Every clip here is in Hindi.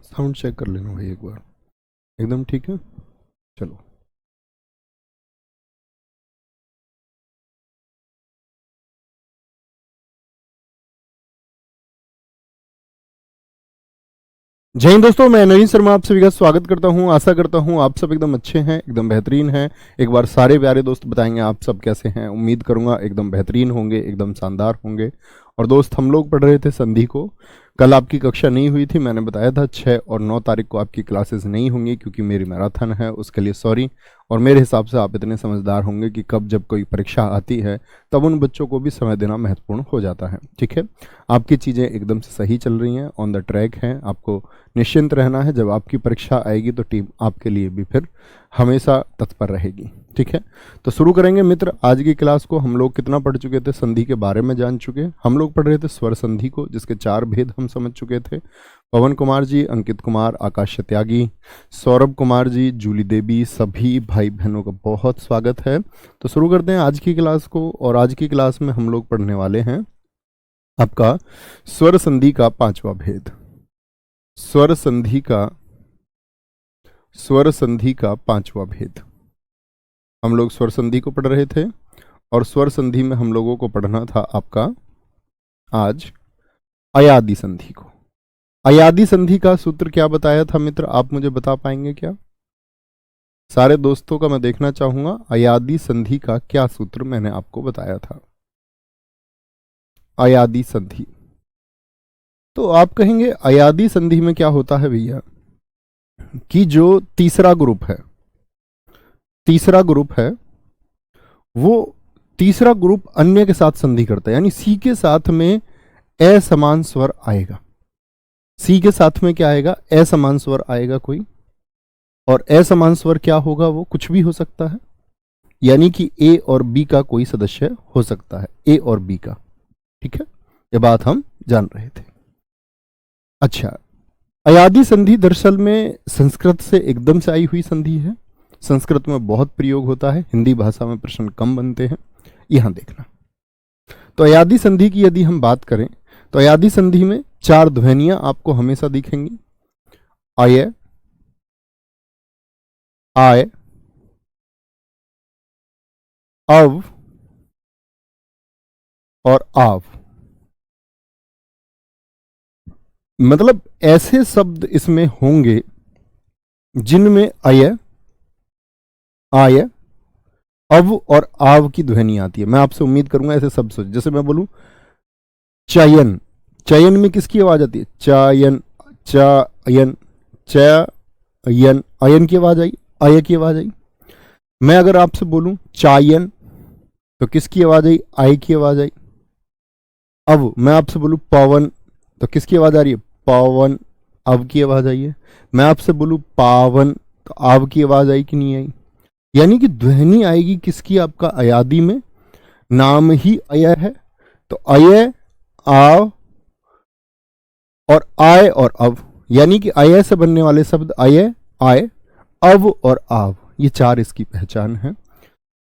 साउंड चेक कर लेना भाई एक बार। एकदम ठीक है। चलो। जय हिंद दोस्तों, मैं नवीन शर्मा आप सभी का स्वागत करता हूं। आशा करता हूं आप सब एकदम अच्छे हैं, एकदम बेहतरीन हैं। एक बार सारे प्यारे दोस्त बताएंगे आप सब कैसे हैं। उम्मीद करूंगा एकदम बेहतरीन होंगे, एकदम शानदार होंगे। और दोस्त, हम लोग पढ़ रहे थे संधि को। कल आपकी कक्षा नहीं हुई थी, मैंने बताया था 6 और 9 तारीख को आपकी क्लासेस नहीं होंगी क्योंकि मेरी मैराथन है, उसके लिए सॉरी। और मेरे हिसाब से आप इतने समझदार होंगे कि कब जब कोई परीक्षा आती है तब उन बच्चों को भी समय देना महत्वपूर्ण हो जाता है। ठीक है, आपकी चीज़ें एकदम से सही चल रही हैं, ऑन द ट्रैक हैं। आपको निश्चिंत रहना है, जब आपकी परीक्षा आएगी तो टीम आपके लिए भी फिर हमेशा तत्पर रहेगी। ठीक है, तो शुरू करेंगे मित्र आज की क्लास को। हम लोग कितना पढ़ चुके थे, संधि के बारे में जान चुके। हम लोग पढ़ रहे थे स्वर संधि को, जिसके 4 भेद हम समझ चुके थे। पवन कुमार जी, अंकित कुमार, आकाश त्यागी, सौरभ कुमार जी, जूली देवी, सभी भाई बहनों का बहुत स्वागत है। तो शुरू करते हैं आज की क्लास को। और आज की क्लास में हम लोग पढ़ने वाले हैं आपका स्वर संधि का 5वां भेद। स्वर संधि का 5वां भेद। हम लोग स्वर संधि को पढ़ रहे थे और स्वर संधि में हम लोगों को पढ़ना था आपका आज अयादि संधि को। अयादि संधि का सूत्र क्या बताया था मित्र, आप मुझे बता पाएंगे क्या? सारे दोस्तों का मैं देखना चाहूंगा, अयादि संधि का क्या सूत्र मैंने आपको बताया था। अयादि संधि, तो आप कहेंगे अयादि संधि में क्या होता है भैया, कि जो तीसरा ग्रुप है वो तीसरा ग्रुप अन्य के साथ संधि करता है। यानी सी के साथ में असमान स्वर आएगा। सी के साथ में क्या आएगा? असमान स्वर आएगा कोई। और असमान स्वर क्या होगा? वो कुछ भी हो सकता है। यानी कि ए और बी का कोई सदस्य हो सकता है, ए और बी का। ठीक है, ये बात हम जान रहे थे। अच्छा, अयादि संधि दरअसल में संस्कृत से एकदम से आई हुई संधि है। संस्कृत में बहुत प्रयोग होता है, हिंदी भाषा में प्रश्न कम बनते हैं। यहां देखना, तो अयादि संधि की यदि हम बात करें तो अयादि संधि में 4 ध्वनियां आपको हमेशा दिखेंगी। अय, आय, अव और आव। मतलब ऐसे शब्द इसमें होंगे जिनमें अय, आय, अव और आव की ध्वनि आती है। मैं आपसे उम्मीद करूंगा ऐसे शब्द सोच, जैसे मैं बोलूं चयन, चयन में किसकी आवाज आती है? चयन, चयन, चयन, अयन की आवाज आई, अय की आवाज आई। मैं अगर आपसे बोलूं चायन तो किसकी आवाज आई? आय की आवाज आई। अब मैं आपसे बोलूं पवन तो किसकी आवाज आ रही है? पवन, अब की आवाज आई है। मैं आपसे बोलूं पावन तो आव की आवाज आई कि नहीं आई? यानी कि ध्वनि आएगी किसकी? आपका अयादि में। नाम ही अय है, तो अय, आव और आय और अव। यानी कि अय से बनने वाले शब्द अय, आय, अव और आव, ये 4 इसकी पहचान है।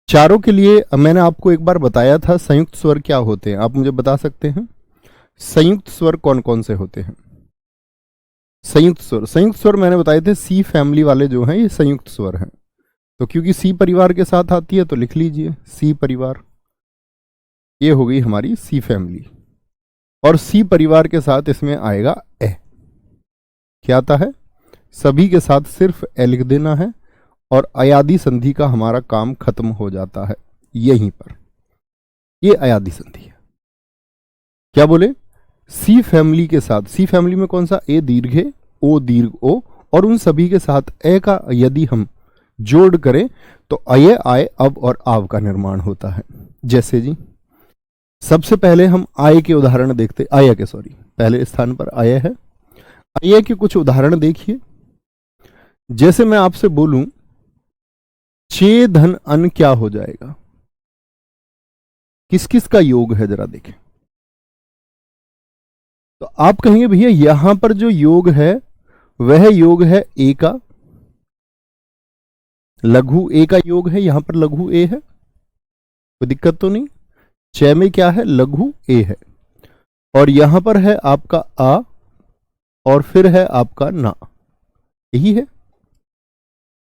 चारों के लिए मैंने आपको एक बार बताया था संयुक्त स्वर क्या होते हैं। आप मुझे बता सकते हैं संयुक्त स्वर कौन कौन से होते हैं? संयुक्त स्वर मैंने बताए थे सी फैमिली वाले जो हैं ये संयुक्त स्वर हैं। तो क्योंकि सी परिवार के साथ आती है तो लिख लीजिए सी परिवार। ये हो गई हमारी सी फैमिली। और सी परिवार के साथ इसमें आएगा ए। क्या आता है? सभी के साथ सिर्फ ए लिख देना है और अयादि संधि का हमारा काम खत्म हो जाता है यहीं पर। ये अयादि संधि है। क्या बोले? सी फैमिली के साथ, सी फैमिली में कौन सा? ए दीर्घ है, ओ दीर्घ ओ, और उन सभी के साथ ए का यदि हम जोड़ करें तो अय, आय, अब और आव का निर्माण होता है। जैसे जी सबसे पहले हम आय के उदाहरण देखते, आय के सॉरी पहले स्थान पर आय है। आय के कुछ उदाहरण देखिए। जैसे मैं आपसे बोलूं चे धन अन क्या हो जाएगा? किस किस का योग है जरा देखें। तो आप कहेंगे भैया यहां पर जो योग है वह योग है ए का, लघु ए का योग है। यहां पर लघु ए है, कोई दिक्कत तो नहीं। च में क्या है? लघु ए है। और यहां पर है आपका आ और फिर है आपका ना, यही है।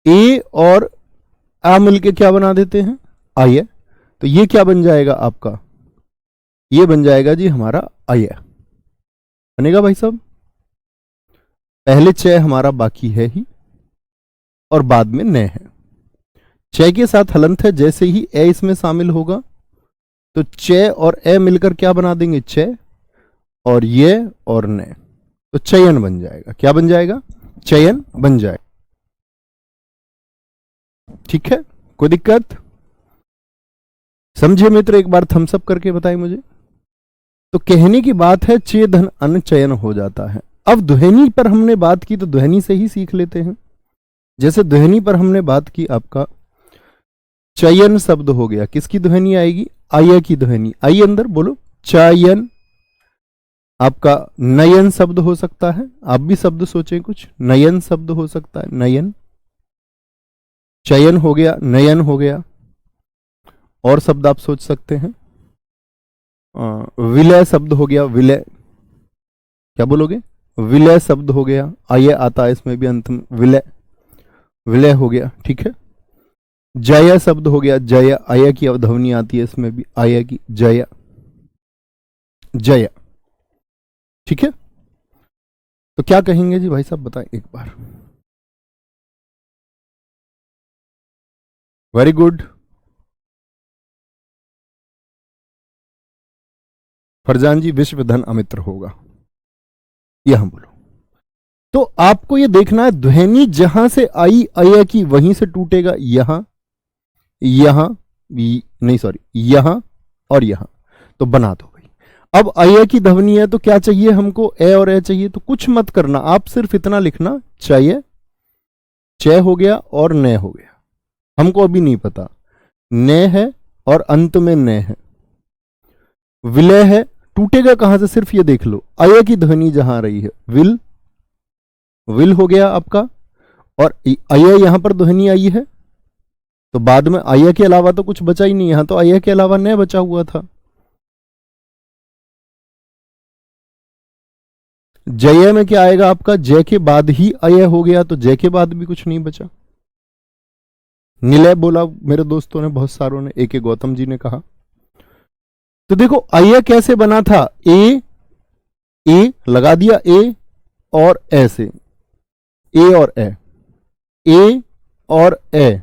ए और आ मिलके क्या बना देते हैं, आय। तो ये क्या बन जाएगा आपका, ये बन जाएगा जी हमारा आय बनेगा भाई साहब। पहले चय हमारा बाकी है ही और बाद में न है। चय के साथ हलंत है, जैसे ही ए इसमें शामिल होगा तो चय और ए मिलकर क्या बना देंगे, चय, और ये और न, तो चयन बन जाएगा। क्या बन जाएगा, चयन बन जाएगा। ठीक है, कोई दिक्कत? समझे मित्र, एक बार थम्स अप करके बताएं मुझे। तो कहने की बात है चे धन अन चयन हो जाता है। अब ध्वनि पर हमने बात की तो ध्वनि से ही सीख लेते हैं। जैसे ध्वनि पर हमने बात की, आपका चयन शब्द हो गया, किसकी ध्वनि आएगी, आय की ध्वनि। आई अंदर बोलो, चयन। आपका नयन शब्द हो सकता है, आप भी शब्द सोचें कुछ, नयन शब्द हो सकता है, नयन। चयन हो गया, नयन हो गया। और शब्द आप सोच सकते हैं, विलय शब्द हो गया, विलय। क्या बोलोगे, विलय शब्द हो गया, आय आता है इसमें भी अंत में, विलय, विलय हो गया। ठीक है, जय शब्द हो गया, जय, आय की अवध्वनि आती है इसमें भी, आय की, जय, जय। ठीक है, तो क्या कहेंगे जी भाई साहब, बताएं एक बार। Very good. फरजान जी, विश्व धन अमित्र होगा, यहां बोलो। तो आपको ये देखना है, ध्वनि जहां से आई अय की वहीं से टूटेगा, यहां, यहां, नहीं सॉरी, यहां और यहां, तो बना दो भाई। अब अय की ध्वनि है तो क्या चाहिए हमको, ए और ए चाहिए, तो कुछ मत करना, आप सिर्फ इतना लिखना, चाहिए, चय हो गया और न हो गया। हमको अभी नहीं पता, न है और अंत में न है, विलय है, टूटेगा कहां से, सिर्फ ये देख लो, अय की ध्वनि जहां रही है, विल, विल हो गया आपका, और अय यहां पर ध्वनि आई है, तो बाद में अय के अलावा तो कुछ बचा ही नहीं, यहां तो अय के अलावा न बचा हुआ था। जय में क्या आएगा आपका, जय के बाद ही अय हो गया, तो जय के बाद भी कुछ नहीं बचा। निलय बोला मेरे दोस्तों ने, बहुत सारों ने, ए के गौतम जी ने कहा। तो देखो अय कैसे बना था, ए लगा दिया, ए और ए से, ए और ए और ए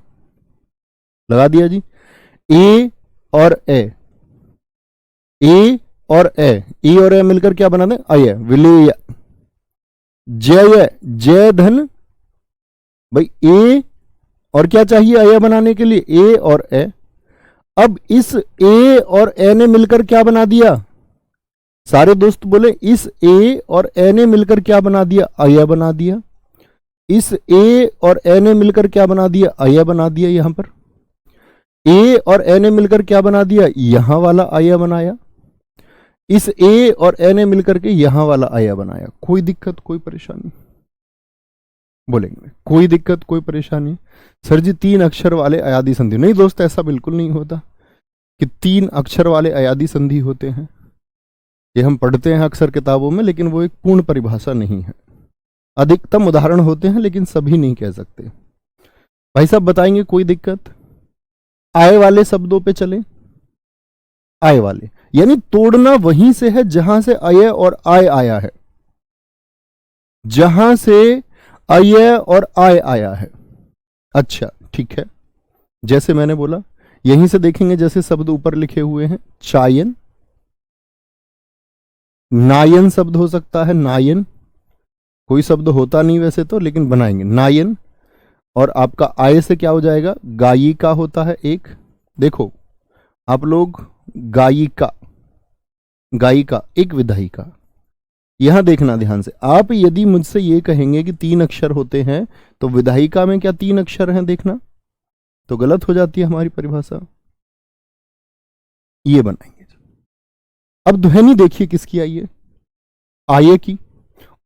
लगा दिया जी, ए और ए और ए और ए मिलकर क्या बना दे, अय, विलय, जय, जय धन भाई, ए और क्या चाहिए अय बनाने के लिए, ए और ए। अब इस ए और ए ने मिलकर क्या बना दिया, सारे दोस्त बोले, इस ए और ए ने मिलकर क्या बना दिया, अय बना दिया। इस ए और ए ने मिलकर क्या बना दिया, अय बना दिया। यहां पर ए और ए ने मिलकर क्या बना दिया, यहां वाला अय बनाया। इस ए और ए ने मिलकर के यहां वाला अय बनाया। कोई दिक्कत, कोई परेशानी? बोलेंगे कोई दिक्कत, कोई परेशानी? सर जी 3 अक्षर वाले अयादी संधि, नहीं दोस्त, ऐसा बिल्कुल नहीं होता कि 3 अक्षर वाले अयादी संधि होते हैं। ये हम पढ़ते हैं अक्सर किताबों में, लेकिन वो एक पूर्ण परिभाषा नहीं है। अधिकतम उदाहरण होते हैं, लेकिन सभी नहीं कह सकते। भाई साहब बताएंगे, कोई दिक्कत? आय वाले शब्दों पे चले। आय वाले यानी तोड़ना वहीं से है जहां से अय और आय आया है, जहां से अय और आय आया है। अच्छा ठीक है, जैसे मैंने बोला यहीं से देखेंगे, जैसे शब्द ऊपर लिखे हुए हैं, चायन, नायन शब्द हो सकता है, नायन कोई शब्द होता नहीं वैसे तो, लेकिन बनाएंगे नायन। और आपका आय से क्या हो जाएगा, गायिका होता है एक। देखो आप लोग, गायिका, गायिका एक विधायिका। यहां देखना ध्यान से, आप यदि मुझसे ये कहेंगे कि 3 अक्षर होते हैं, तो विधायिका में क्या 3 अक्षर हैं, देखना तो गलत हो जाती है हमारी परिभाषा। ये बनाएंगे। अब ध्वनि देखिए किसकी आई है, आय की।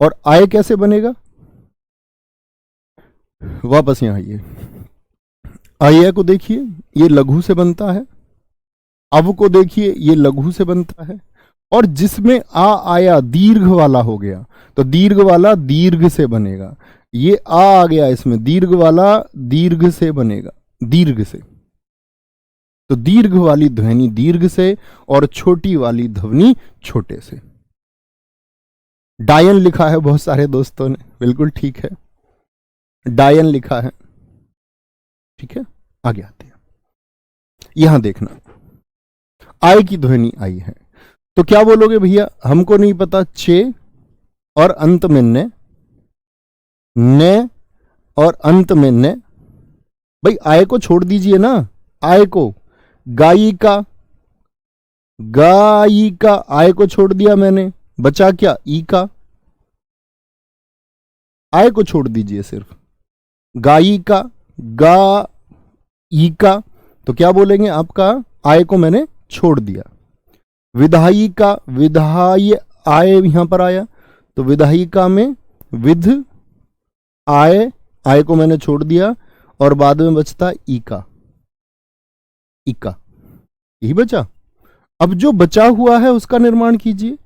और आय कैसे बनेगा, वापस यहां आइए, आय को देखिए, ये लघु से बनता है। अव को देखिए, ये लघु से बनता है। और जिसमें आ आया दीर्घ वाला हो गया, तो दीर्घ वाला दीर्घ से बनेगा। ये आ गया इसमें, दीर्घ वाला दीर्घ से बनेगा, दीर्घ से। तो दीर्घ वाली ध्वनि दीर्घ से और छोटी वाली ध्वनि छोटे से। डायन लिखा है बहुत सारे दोस्तों ने, बिल्कुल ठीक है, डायन लिखा है, ठीक है। आगे आते हैं, यहां देखना आय की ध्वनि आई है, तो क्या बोलोगे भैया? हमको नहीं पता, चे और अंत में ने और अंत में ने। भाई आय को छोड़ दीजिए ना, आय को, गायिका, गायिका, आय को छोड़ दिया मैंने, बचा क्या? ई का। आय को छोड़ दीजिए सिर्फ, गायिका, गा ई का, तो क्या बोलेंगे आपका? आय को मैंने छोड़ दिया। विधायिका, विधाय, आय यहां पर आया, तो विधायिका में विध आय, आय को मैंने छोड़ दिया और बाद में बचता इका, इका, यही बचा। अब जो बचा हुआ है उसका निर्माण कीजिए।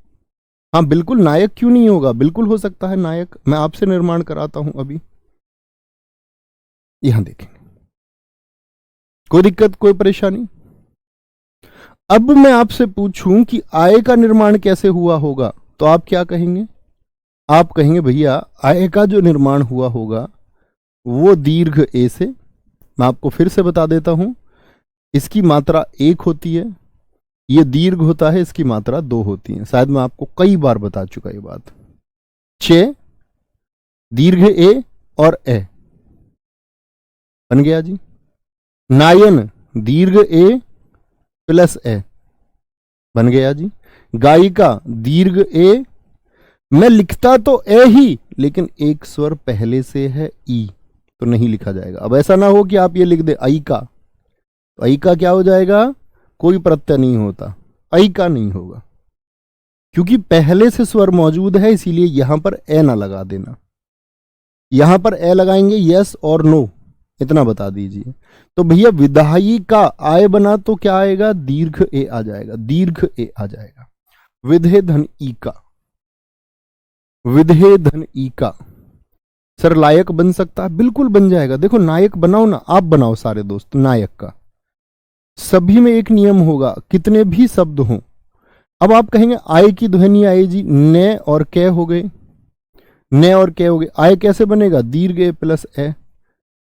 हाँ बिल्कुल, नायक क्यों नहीं होगा, बिल्कुल हो सकता है नायक, मैं आपसे निर्माण कराता हूं अभी। यहां देखेंगे, कोई दिक्कत, कोई परेशानी? अब मैं आपसे पूछूं कि आय का निर्माण कैसे हुआ होगा, तो आप क्या कहेंगे? आप कहेंगे भैया आय का जो निर्माण हुआ होगा वो दीर्घ ए से। मैं आपको फिर से बता देता हूं, इसकी मात्रा 1 होती है, ये दीर्घ होता है, इसकी मात्रा 2 होती है। शायद मैं आपको कई बार बता चुका ये बात। चे, दीर्घ ए और ए, बन गया जी। नायन, दीर्घ ए प्लस ए, बन गया जी। गायिका, दीर्घ ए, मैं लिखता तो ए ही, लेकिन एक स्वर पहले से है ई, तो नहीं लिखा जाएगा। अब ऐसा ना हो कि आप ये लिख दे आई का, तो आई का क्या हो जाएगा? कोई प्रत्यय नहीं होता, आई का नहीं होगा, क्योंकि पहले से स्वर मौजूद है, इसीलिए यहां पर ए ना लगा देना। यहां पर ए लगाएंगे यस और नो, इतना बता दीजिए। तो भैया विधायी का आय बना तो क्या आएगा? दीर्घ ए आ जाएगा, दीर्घ ए आ जाएगा। विधे धन ई का, विधे धन ई का। सर लायक बन सकता है, बिल्कुल बन जाएगा। देखो नायक बनाओ ना, आप बनाओ सारे दोस्त नायक का। सभी में एक नियम होगा, कितने भी शब्द हों। अब आप कहेंगे आय की ध्वनि आए जी, ने और कै हो गए, ने और कै हो गए, आय कैसे बनेगा? दीर्घ ए प्लस ए,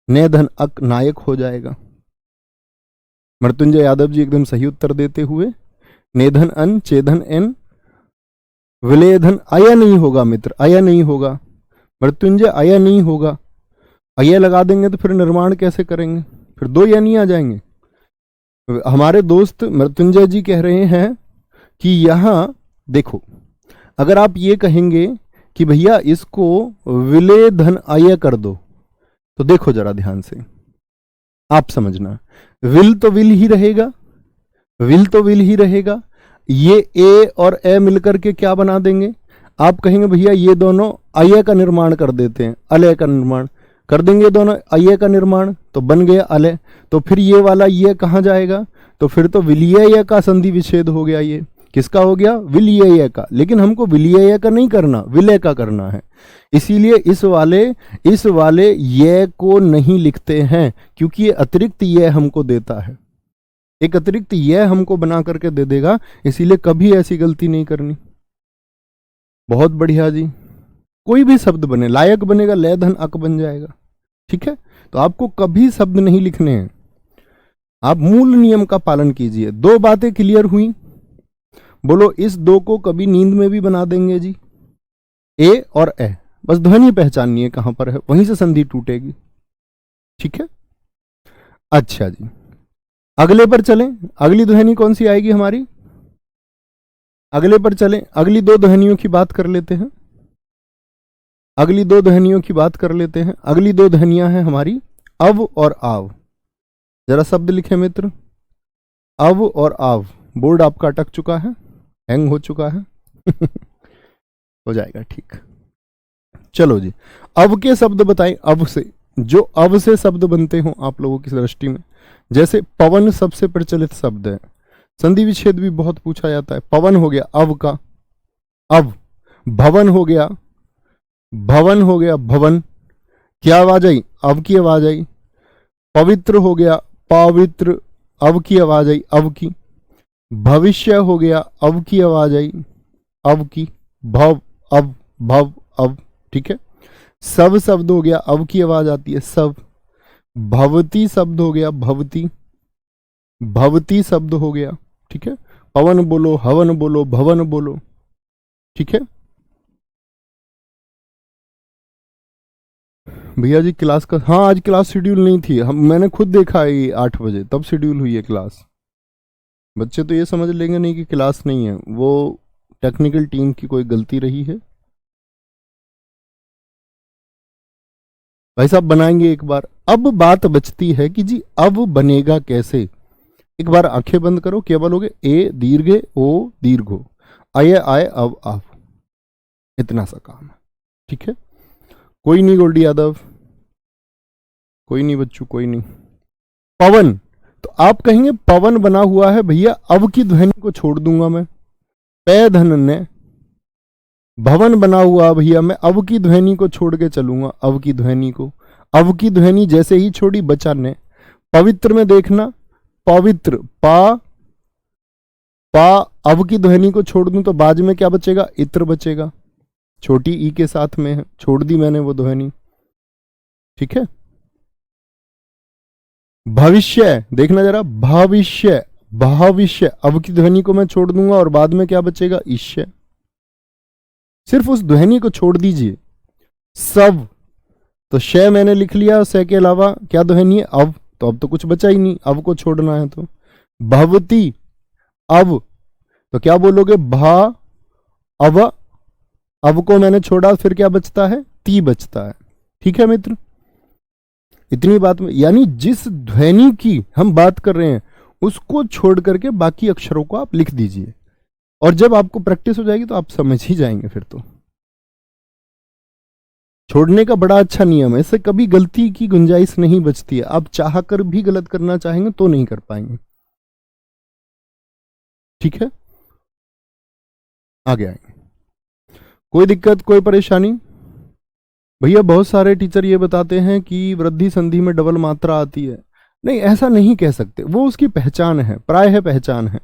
ने धन अक, नायक हो जाएगा। मृत्युंजय यादव जी एकदम सही उत्तर देते हुए, नेधन अन, चेधन एन, विलेधन, आया नहीं होगा मित्र, आया नहीं होगा। मृत्युंजय आया नहीं होगा, आया लगा देंगे तो फिर निर्माण कैसे करेंगे? फिर 2 या नहीं आ जाएंगे। हमारे दोस्त मृत्युंजय जी कह रहे हैं कि यहां देखो, अगर आप ये कहेंगे कि भैया इसको विलेधन आया कर दो, तो देखो जरा ध्यान से, आप समझना, विल तो विल ही रहेगा, विल तो विल ही रहेगा। ये ए और ए मिलकर के क्या बना देंगे? आप कहेंगे भैया ये दोनों अय का निर्माण कर देते हैं, अलय का निर्माण कर देंगे, दोनों अय का निर्माण, तो बन गया अलय। तो फिर ये वाला ये कहां जाएगा? तो फिर तो विलिय का संधि विच्छेद हो गया। ये किसका हो गया? विलिय का। लेकिन हमको विलिय का नहीं करना, विलय का करना है, इसीलिए इस वाले ये को नहीं लिखते हैं, क्योंकि ये अतिरिक्त ये हमको देता है, एक अतिरिक्त ये हमको बना करके दे देगा, इसीलिए कभी ऐसी गलती नहीं करनी। बहुत बढ़िया जी, कोई भी शब्द बने, लायक बनेगा, लय धन अक बन जाएगा, ठीक है। तो आपको कभी शब्द नहीं लिखने हैं, आप मूल नियम का पालन कीजिए। 2 बातें क्लियर हुई, बोलो इस 2 को कभी नींद में भी बना देंगे जी, ए और ए, बस ध्वनि पहचाननी है कहां पर है, वहीं से संधि टूटेगी, ठीक है। अच्छा जी, अगले पर चलें, अगली ध्वनि कौन सी आएगी हमारी? अगले पर चलें, अगली 2 ध्वनियों की बात कर लेते हैं, अगली 2 ध्वनियों की बात कर लेते हैं। अगली 2 ध्वनियां हैं हमारी अव और आव। जरा शब्द लिखे मित्र, अव और आव। बोर्ड आपका अटक चुका है, हैंग हो चुका है हो जाएगा ठीक। चलो जी, अव के शब्द बताएं, अव से, जो अव से शब्द बनते हो आप लोगों की दृष्टि में। जैसे पवन सबसे प्रचलित शब्द है, संधि विच्छेद भी बहुत पूछा जाता है। पवन हो गया अव का अव, भवन हो गया भवन हो गया भवन, क्या आवाज आई? अव की आवाज आई। पवित्र हो गया पवित्र, अव की आवाज आई अव की। भविष्य हो गया अव की आवाज आई अव की। भव अव भव अव, ठीक है। सब शब्द हो गया अव की आवाज आती है सब। भवती शब्द हो गया भवती, भवती शब्द हो गया, ठीक है। पवन बोलो, हवन बोलो, भवन बोलो, ठीक है। भैया जी क्लास का, हाँ आज क्लास शेड्यूल नहीं थी, मैंने खुद देखा है 8 बजे तब शेड्यूल हुई है क्लास। बच्चे तो ये समझ लेंगे नहीं कि क्लास नहीं है, वो टेक्निकल टीम की कोई गलती रही है। भाई साहब बनाएंगे एक बार। अब बात बचती है कि जी अब बनेगा कैसे। एक बार आंखें बंद करो, क्या बोलोगे? ए दीर्घ ओ दीर्घो, आय आय अब आप, इतना सा काम है, ठीक है। कोई नहीं गोल्डी यादव, कोई नहीं बच्चू, कोई नहीं। पवन, तो आप कहेंगे पवन बना हुआ है भैया, अब की ध्वनि को छोड़ दूंगा मैं, पै धन ने। भवन बना हुआ भैया, मैं अब की ध्वनि को छोड़ के चलूंगा, अब की ध्वनि को। अब की ध्वनि जैसे ही छोड़ी बचा ने। पवित्र में देखना, पवित्र पा पा, अब की ध्वनि को छोड़ दूं तो बाद में क्या बचेगा? इत्र बचेगा, छोटी ई के साथ में है, छोड़ दी मैंने वो ध्वनि, ठीक है। भविष्य देखना जरा, भविष्य भविष्य, अब की ध्वनि को मैं छोड़ दूंगा और बाद में क्या बचेगा? ईश्य। सिर्फ उस ध्वनि को छोड़ दीजिए। सब, तो श मैंने लिख लिया, स के अलावा क्या ध्वनि है? अब, तो अब तो कुछ बचा ही नहीं, अब को छोड़ना है तो। भवती अब, तो क्या बोलोगे? भा अब, अब को मैंने छोड़ा, फिर क्या बचता है? ती बचता है, ठीक है मित्र। इतनी बात में, यानी जिस ध्वनि की हम बात कर रहे हैं उसको छोड़ करके बाकी अक्षरों को आप लिख दीजिए, और जब आपको प्रैक्टिस हो जाएगी तो आप समझ ही जाएंगे। फिर तो छोड़ने का बड़ा अच्छा नियम है, इससे कभी गलती की गुंजाइश नहीं बचती है। आप चाह कर भी गलत करना चाहेंगे तो नहीं कर पाएंगे, ठीक है। आगे आएंगे, कोई दिक्कत कोई परेशानी? भैया बहुत सारे टीचर ये बताते हैं कि वृद्धि संधि में डबल मात्रा आती है। नहीं, ऐसा नहीं कह सकते, वो उसकी पहचान है, प्रायः पहचान है,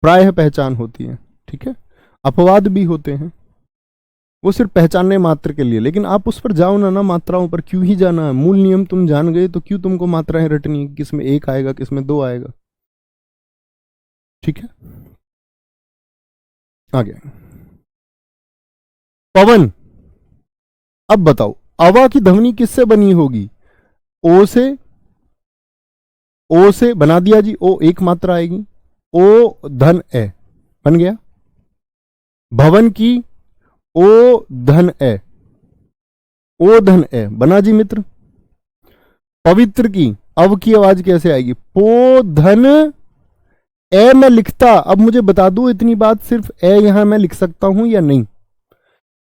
प्रायः पहचान होती है, ठीक है। अपवाद भी होते हैं, वो सिर्फ पहचानने मात्र के लिए। लेकिन आप उस पर जाओ ना मात्राओं पर, क्यों ही जाना है? मूल नियम तुम जान गए तो क्यों तुमको मात्राएं रटनी, किस में 1 आएगा किस में 2 आएगा, ठीक है। आगे पवन, अब बताओ अवा की ध्वनि किससे बनी होगी? ओ से, ओ से बना दिया जी, ओ एक मात्रा आएगी, ओ धन ए बन गया। भवन की ओ धन ए, ओ धन ए बना जी मित्र। पवित्र की अब की आवाज कैसे आएगी? पो धन ए मैं लिखता, अब मुझे बता दो इतनी बात, सिर्फ ए यहां मैं लिख सकता हूं या नहीं?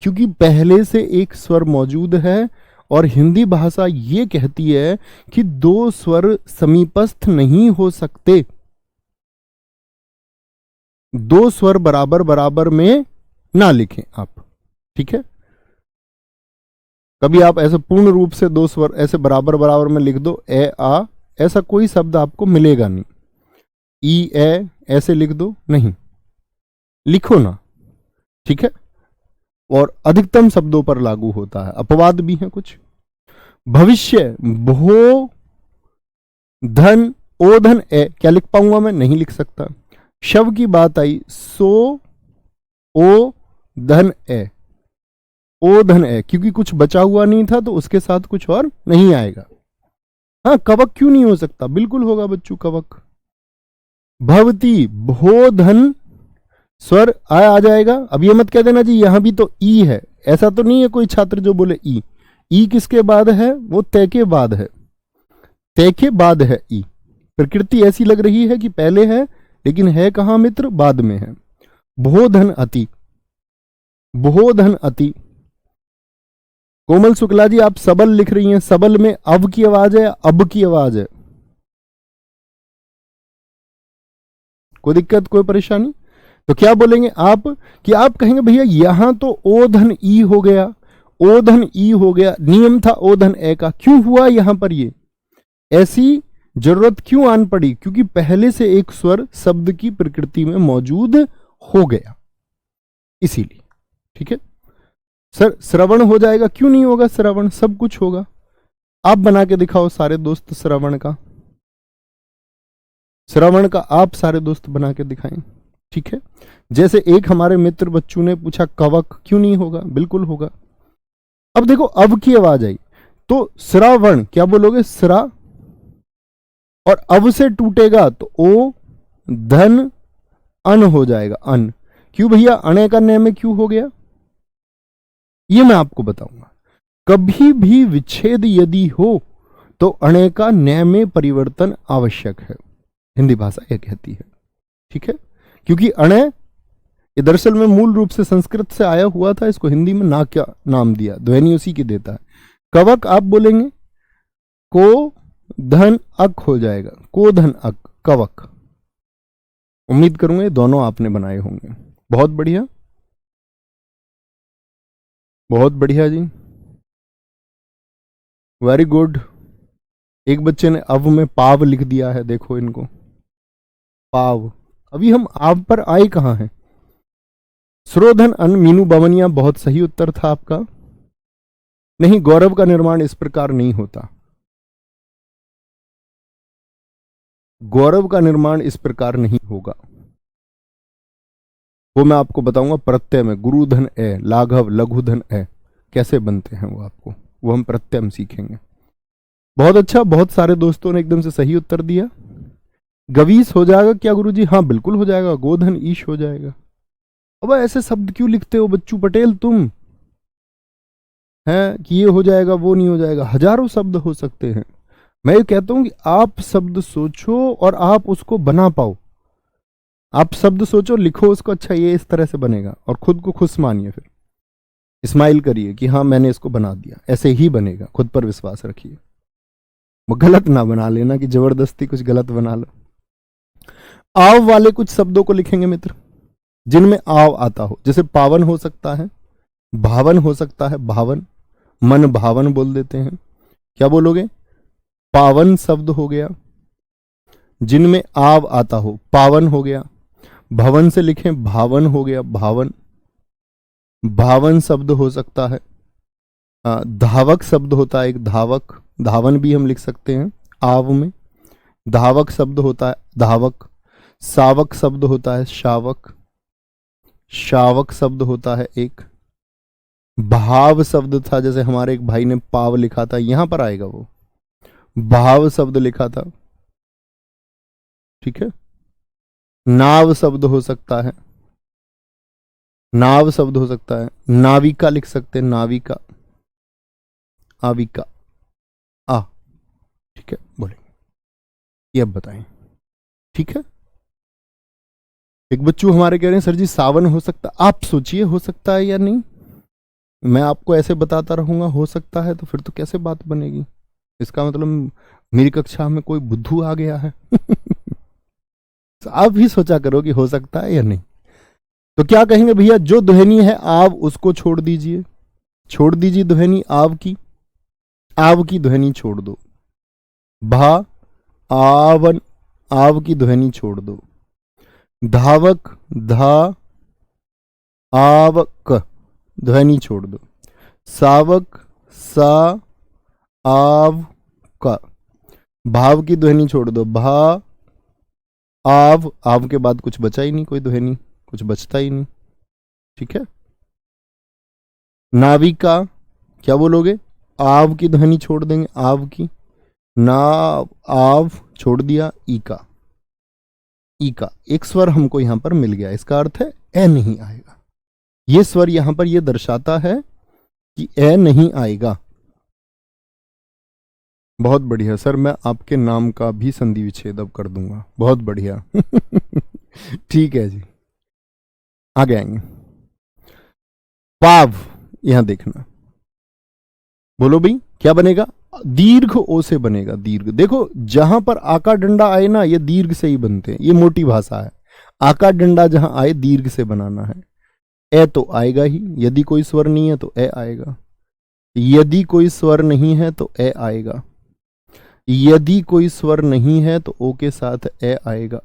क्योंकि पहले से एक स्वर मौजूद है और हिंदी भाषा ये कहती है कि 2 स्वर समीपस्थ नहीं हो सकते, 2 स्वर बराबर बराबर में ना लिखें आप, ठीक है। कभी आप ऐसे पूर्ण रूप से 2 स्वर ऐसे बराबर बराबर में लिख दो, ए आ, ऐसा कोई शब्द आपको मिलेगा नहीं। ई ए ऐसे लिख दो, नहीं लिखो ना, ठीक है। और अधिकतम शब्दों पर लागू होता है, अपवाद भी हैं कुछ। भविष्य भो धन ओ धन ए, क्या लिख पाऊंगा मैं? नहीं लिख सकता। शव की बात आई, सो ओ धन ए, ओ धन ए, क्योंकि कुछ बचा हुआ नहीं था तो उसके साथ कुछ और नहीं आएगा। हाँ, कवक क्यों नहीं हो सकता? बिल्कुल होगा बच्चों, कवक। भवती भो धन स्वर आ जाएगा। अब ये मत कह देना जी यहां भी तो ई है, ऐसा तो नहीं है कोई छात्र जो बोले ई। ई किसके बाद है? वो तय के बाद है, तय के बाद है ई। प्रकृति ऐसी लग रही है कि पहले है, लेकिन है कहां मित्र? बाद में है। भोधन अति, भोधन अति। कोमल शुक्ला जी आप सबल लिख रही हैं, सबल में अब की आवाज है, अब की आवाज है? कोई दिक्कत, कोई परेशानी? तो क्या बोलेंगे आप कि आप कहेंगे भैया यहां तो ओ धन ई हो गया, ओ धन ई हो गया, नियम था ओ धन ए का, क्यों हुआ यहां पर ये? ऐसी जरूरत क्यों आन पड़ी? क्योंकि पहले से एक स्वर शब्द की प्रकृति में मौजूद हो गया, इसीलिए। ठीक है सर, श्रवण हो जाएगा, क्यों नहीं होगा श्रवण? सब कुछ होगा। आप बना के दिखाओ सारे दोस्त श्रवण का, श्रवण का आप सारे दोस्त बना के दिखाएं। ठीक है, जैसे एक हमारे मित्र बच्चों ने पूछा कवक, क्यों नहीं होगा? बिल्कुल होगा। अब देखो अब की आवाज आई तो श्रवण, क्या बोलोगे? श्रा, और अब से टूटेगा तो ओ धन अन हो जाएगा, अन। क्यों भैया अणे का न में क्यों हो गया? ये मैं आपको बताऊंगा। कभी भी विच्छेद यदि हो तो अणे का न में परिवर्तन आवश्यक है, हिंदी भाषा यह कहती है। ठीक है, क्योंकि अणे ये दरअसल में मूल रूप से संस्कृत से आया हुआ था, इसको हिंदी में ना क्या नाम दिया, ध्वनि उसी की देता है। कवक आप बोलेंगे को धन अक हो जाएगा, को धन अक, कवक। उम्मीद करूंगा ये दोनों आपने बनाए होंगे। बहुत बढ़िया, बहुत बढ़िया जी, वेरी गुड। एक बच्चे ने अव में पाव लिख दिया है, देखो इनको, पाव। अभी हम आव पर आए कहां हैं? श्रोधन अन, मीनू बवनिया, बहुत सही उत्तर था आपका। नहीं, गौरव का निर्माण इस प्रकार नहीं होता, गौरव का निर्माण इस प्रकार नहीं होगा, वो मैं आपको बताऊंगा प्रत्यय में। गुरु धन ए, लाघव लघु धन ए, कैसे बनते हैं वो आपको, वो हम प्रत्यय में सीखेंगे। बहुत अच्छा, बहुत सारे दोस्तों ने एकदम से सही उत्तर दिया। गवीस हो जाएगा क्या गुरुजी? हाँ बिल्कुल हो जाएगा, गोधन ईश हो जाएगा। अब ऐसे शब्द क्यों लिखते हो बच्चू पटेल तुम, हैं कि ये हो जाएगा वो नहीं हो जाएगा? हजारों शब्द हो सकते हैं। मैं ये कहता हूं कि आप शब्द सोचो और आप उसको बना पाओ। आप शब्द सोचो, लिखो उसको, अच्छा ये इस तरह से बनेगा, और खुद को खुश मानिए, फिर स्माइल करिए कि हाँ मैंने इसको बना दिया, ऐसे ही बनेगा। खुद पर विश्वास रखिए, वो गलत ना बना लेना कि जबरदस्ती कुछ गलत बना लो। आव वाले कुछ शब्दों को लिखेंगे मित्र जिनमें आव आता हो, जैसे पावन हो सकता है, भावन हो सकता है, भावन, मन भावन बोल देते हैं। क्या बोलोगे? पावन शब्द हो गया, जिनमें आव आता हो, पावन हो गया। भवन से लिखें, भावन हो गया, भावन, भावन शब्द हो सकता है। धावक शब्द होता है एक, धावक, धावन भी हम लिख सकते हैं आव में। धावक शब्द होता है धावक। सावक शब्द होता है शावक, शावक शब्द होता है एक। भाव शब्द था, जैसे हमारे एक भाई ने पाव लिखा था, यहां पर आएगा वो, भाव शब्द लिखा था। ठीक है, नाव शब्द हो सकता है, नाव शब्द हो सकता है। नाविका लिख सकते हैं, नाविका, आविका, आ। ठीक है, बोलेंगे ये, अब बताएं। ठीक है, एक बच्चू हमारे कह रहे हैं सर जी सावन हो सकता, आप सोचिए हो सकता है या नहीं। मैं आपको ऐसे बताता रहूंगा हो सकता है, तो फिर तो कैसे बात बनेगी? इसका मतलब मेरी कक्षा में कोई बुद्धू आ गया है। तो आप भी सोचा करो कि हो सकता है या नहीं। तो क्या कहेंगे भैया, जो ध्वनि है आव उसको छोड़ दीजिए, छोड़ दीजिए ध्वनि आव की, आव की ध्वनि छोड़ दो। भा, आवन, आव की ध्वनि छोड़ दो। धावक, धा, आवक, ध्वनि छोड़ दो। सावक, सा, आव का, भाव की ध्वनि छोड़ दो। भा, आव, आव के बाद कुछ बचा ही नहीं, कोई ध्वनि कुछ बचता ही नहीं। ठीक है, नाविका, क्या बोलोगे? आव की ध्वनि छोड़ देंगे, आव की, नाव, आव छोड़ दिया, ई का, ई का एक स्वर हमको यहां पर मिल गया। इसका अर्थ है ए नहीं आएगा। ये स्वर यहां पर यह दर्शाता है कि ए नहीं आएगा। बहुत बढ़िया सर, मैं आपके नाम का भी संधि विच्छेद अब कर दूंगा। बहुत बढ़िया। ठीक है जी, आगे आएंगे। पाव, यहां देखना, बोलो भाई क्या बनेगा? दीर्घ ओ से बनेगा, दीर्घ। देखो जहां पर आका डंडा आए ना, ये दीर्घ से ही बनते हैं, ये मोटी भाषा है। आका डंडा जहां आए दीर्घ से बनाना है। ए तो आएगा ही, यदि कोई स्वर नहीं है तो ए आएगा, यदि कोई स्वर नहीं है तो ए आएगा, यदि कोई स्वर नहीं है तो ओ के साथ ए आएगा,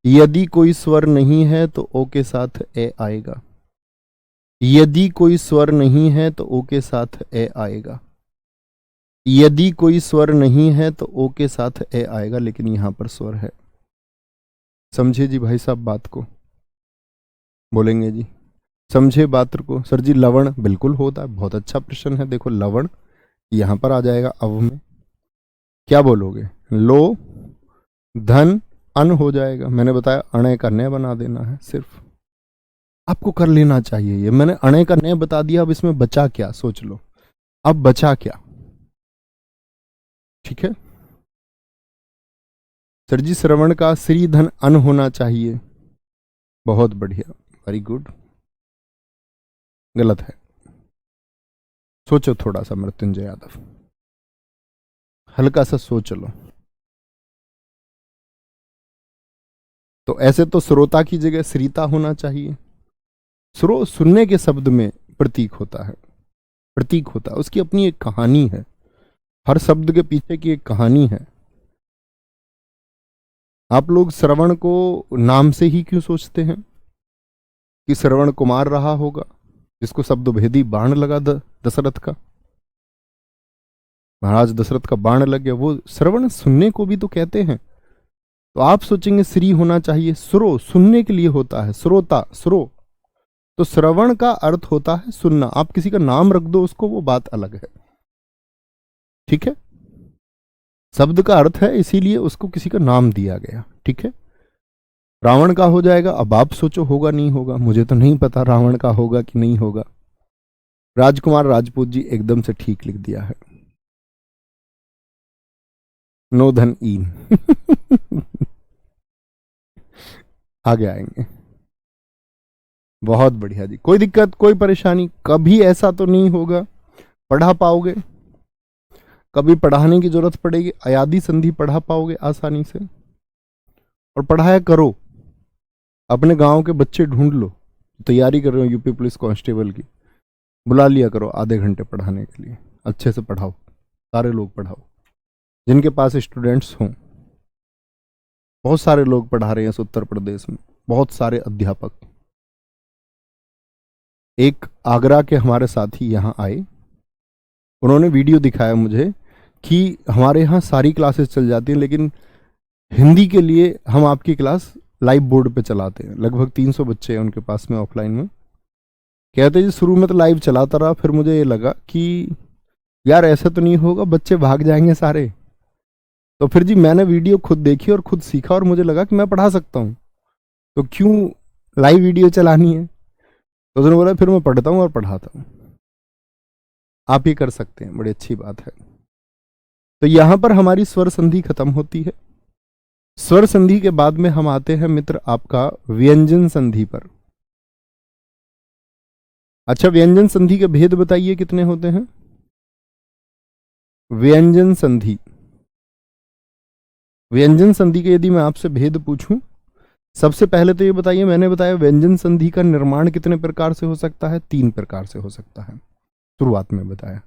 यदि कोई स्वर नहीं है तो ओ के साथ ए आएगा, यदि कोई स्वर नहीं है तो ओ के साथ ए आएगा, यदि कोई स्वर नहीं है तो ओ के साथ ए आएगा, लेकिन यहां पर स्वर है। समझे जी भाई साहब बात को? बोलेंगे जी, समझे बात को? सर जी लवण बिल्कुल होता है, बहुत अच्छा प्रश्न है। देखो लवण यहां पर आ जाएगा अव में, क्या बोलोगे? लो धन अन हो जाएगा। मैंने बताया अणे का नय बना देना है, सिर्फ आपको कर लेना चाहिए ये। मैंने अणे का नय बता दिया, अब इसमें बचा क्या सोच लो, अब बचा क्या? ठीक है सर जी, श्रवण का श्री धन अन होना चाहिए। बहुत बढ़िया, वेरी गुड। गलत है, सोचो थोड़ा सा मृत्युंजय यादव, हल्का सा सोच लो। तो ऐसे तो श्रोता की जगह श्रीता होना चाहिए। श्रो सुनने के शब्द में प्रतीक होता है, प्रतीक होता है, उसकी अपनी एक कहानी है, हर शब्द के पीछे की एक कहानी है। आप लोग श्रवण को नाम से ही क्यों सोचते हैं कि श्रवण कुमार रहा होगा जिसको शब्द भेदी बाण लगा दशरथ का, महाराज दशरथ का बाण लग गया, वो श्रवण सुनने को भी तो कहते हैं। तो आप सोचेंगे श्री होना चाहिए, श्रो सुनने के लिए होता है, श्रोता श्रो, तो श्रवण का अर्थ होता है सुनना। आप किसी का नाम रख दो उसको, वो बात अलग है, ठीक है? शब्द का अर्थ है, इसीलिए उसको किसी का नाम दिया गया, ठीक है? रावण का हो जाएगा। अब आप सोचो होगा नहीं होगा, मुझे तो नहीं पता रावण का होगा कि नहीं होगा। राजकुमार राजपूत जी एकदम से ठीक लिख दिया है, नो धन ईन। आगे आएंगे। बहुत बढ़िया जी, कोई दिक्कत कोई परेशानी? कभी ऐसा तो नहीं होगा पढ़ा पाओगे, कभी पढ़ाने की जरूरत पड़ेगी, अयादी संधि पढ़ा पाओगे आसानी से? और पढ़ाया करो, अपने गांव के बच्चे ढूंढ लो, तैयारी कर रहे हो यूपी पुलिस कांस्टेबल की, बुला लिया करो आधे घंटे पढ़ाने के लिए, अच्छे से पढ़ाओ, सारे लोग पढ़ाओ जिनके पास स्टूडेंट्स हों। बहुत सारे लोग पढ़ा रहे हैं इस उत्तर प्रदेश में, बहुत सारे अध्यापक। एक आगरा के हमारे साथी यहाँ आए, उन्होंने वीडियो दिखाया मुझे कि हमारे यहाँ सारी क्लासेस चल जाती हैं, लेकिन हिंदी के लिए हम आपकी क्लास लाइव बोर्ड पे चलाते हैं। लगभग 300 बच्चे हैं उनके पास में ऑफलाइन में। कहते जी शुरू में तो लाइव चलाता रहा, फिर मुझे ये लगा कि यार ऐसा तो नहीं होगा बच्चे भाग जाएंगे सारे, तो फिर जी मैंने वीडियो खुद देखी और खुद सीखा, और मुझे लगा कि मैं पढ़ा सकता हूँ, तो क्यों लाइव वीडियो चलानी है? तो उसने बोला फिर मैं पढ़ता हूँ और पढ़ाता हूँ। आप ही कर सकते हैं, बड़ी अच्छी बात है। तो यहां पर हमारी स्वर संधि खत्म होती है। स्वर संधि के बाद में हम आते हैं मित्र आपका व्यंजन संधि पर। अच्छा, व्यंजन संधि के भेद बताइए कितने होते हैं? व्यंजन संधि, व्यंजन संधि के यदि मैं आपसे भेद पूछूं, सबसे पहले तो ये बताइए, मैंने बताया व्यंजन संधि का निर्माण कितने प्रकार से हो सकता है? 3 प्रकार से हो सकता है, शुरुआत में बताया।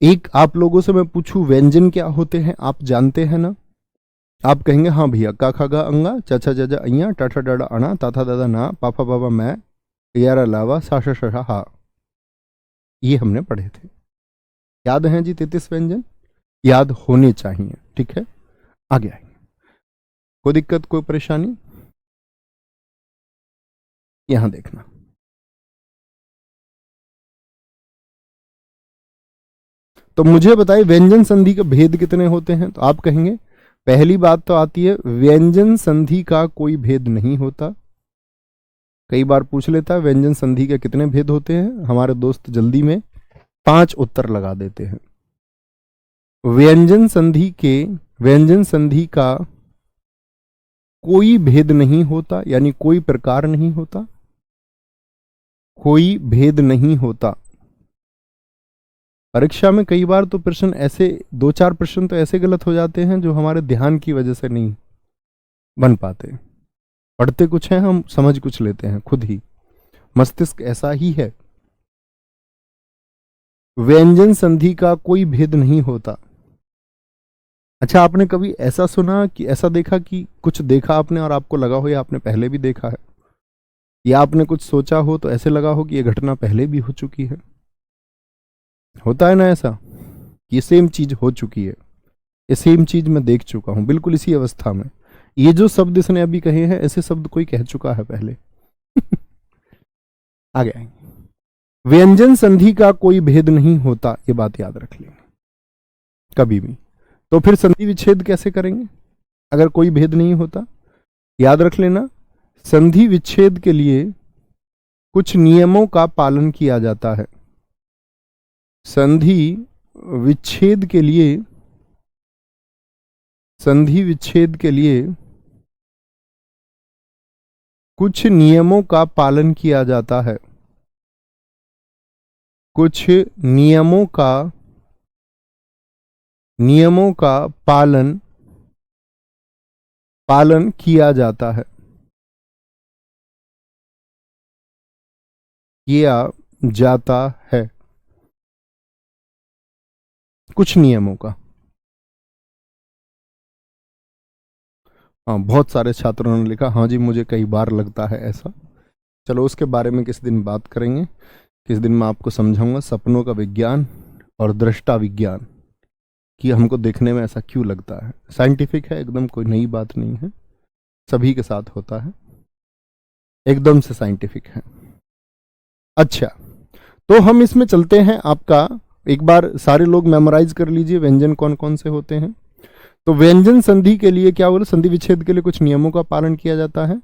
एक आप लोगों से मैं पूछूं व्यंजन क्या होते हैं, आप जानते हैं ना? आप कहेंगे हाँ भैया, का खा गा अंगा, चाचा जजा अइया, टाठा डाडा अणा, ताथा दादा ना, पापा बाबा मैं, यार अलावा, साशा शशा हा, ये हमने पढ़े थे। याद हैं जी 33 व्यंजन? याद होने चाहिए, ठीक है? आगे आएंगे, कोई दिक्कत कोई परेशानी? यहां देखना, तो मुझे बताइए व्यंजन संधि के भेद कितने होते हैं? तो आप कहेंगे पहली बात तो आती है व्यंजन संधि का कोई भेद नहीं होता। कई बार पूछ लेता है व्यंजन संधि के कितने भेद होते हैं, हमारे दोस्त जल्दी में 5 उत्तर लगा देते हैं। व्यंजन संधि का कोई भेद नहीं होता, यानी कोई प्रकार नहीं होता, कोई भेद नहीं होता। परीक्षा में कई बार तो प्रश्न ऐसे 2-4 प्रश्न तो ऐसे गलत हो जाते हैं जो हमारे ध्यान की वजह से नहीं बन पाते। पढ़ते कुछ हैं, हम समझ कुछ लेते हैं खुद ही। मस्तिष्क ऐसा ही है। व्यंजन संधि का कोई भेद नहीं होता। अच्छा, आपने कभी ऐसा सुना कि ऐसा देखा कि कुछ देखा आपने और आपको लगा हो या आपने पहले भी देखा है, या आपने कुछ सोचा हो तो ऐसे लगा हो कि ये घटना पहले भी हो चुकी है? होता है ना ऐसा कि ये सेम चीज हो चुकी है, ये सेम चीज मैं देख चुका हूं, बिल्कुल इसी अवस्था में। ये जो शब्द इसने अभी कहे हैं, ऐसे शब्द कोई कह चुका है पहले। आगे आएंगे। व्यंजन संधि का कोई भेद नहीं होता, ये बात याद रख लेंगे कभी भी। तो फिर संधि विच्छेद कैसे करेंगे अगर कोई भेद नहीं होता? याद रख लेना, संधि विच्छेद के लिए कुछ नियमों का पालन किया जाता है। संधि विच्छेद के लिए, संधि विच्छेद के लिए कुछ नियमों का पालन किया जाता है। कुछ नियमों का पालन किया जाता है, किया जाता है, कुछ नियमों का। हाँ, बहुत सारे छात्रों ने लिखा हाँ जी मुझे कई बार लगता है ऐसा। चलो उसके बारे में किस दिन बात करेंगे, किस दिन मैं आपको समझाऊंगा सपनों का विज्ञान और दृष्टा विज्ञान, कि हमको देखने में ऐसा क्यों लगता है। साइंटिफिक है एकदम, कोई नई बात नहीं है, सभी के साथ होता है, एकदम से साइंटिफिक है। अच्छा, तो हम इसमें चलते हैं। आपका एक बार सारे लोग मेमोराइज कर लीजिए व्यंजन कौन कौन से होते हैं। तो व्यंजन संधि के लिए क्या बोले, संधि विच्छेद के लिए कुछ नियमों का पालन किया जाता है।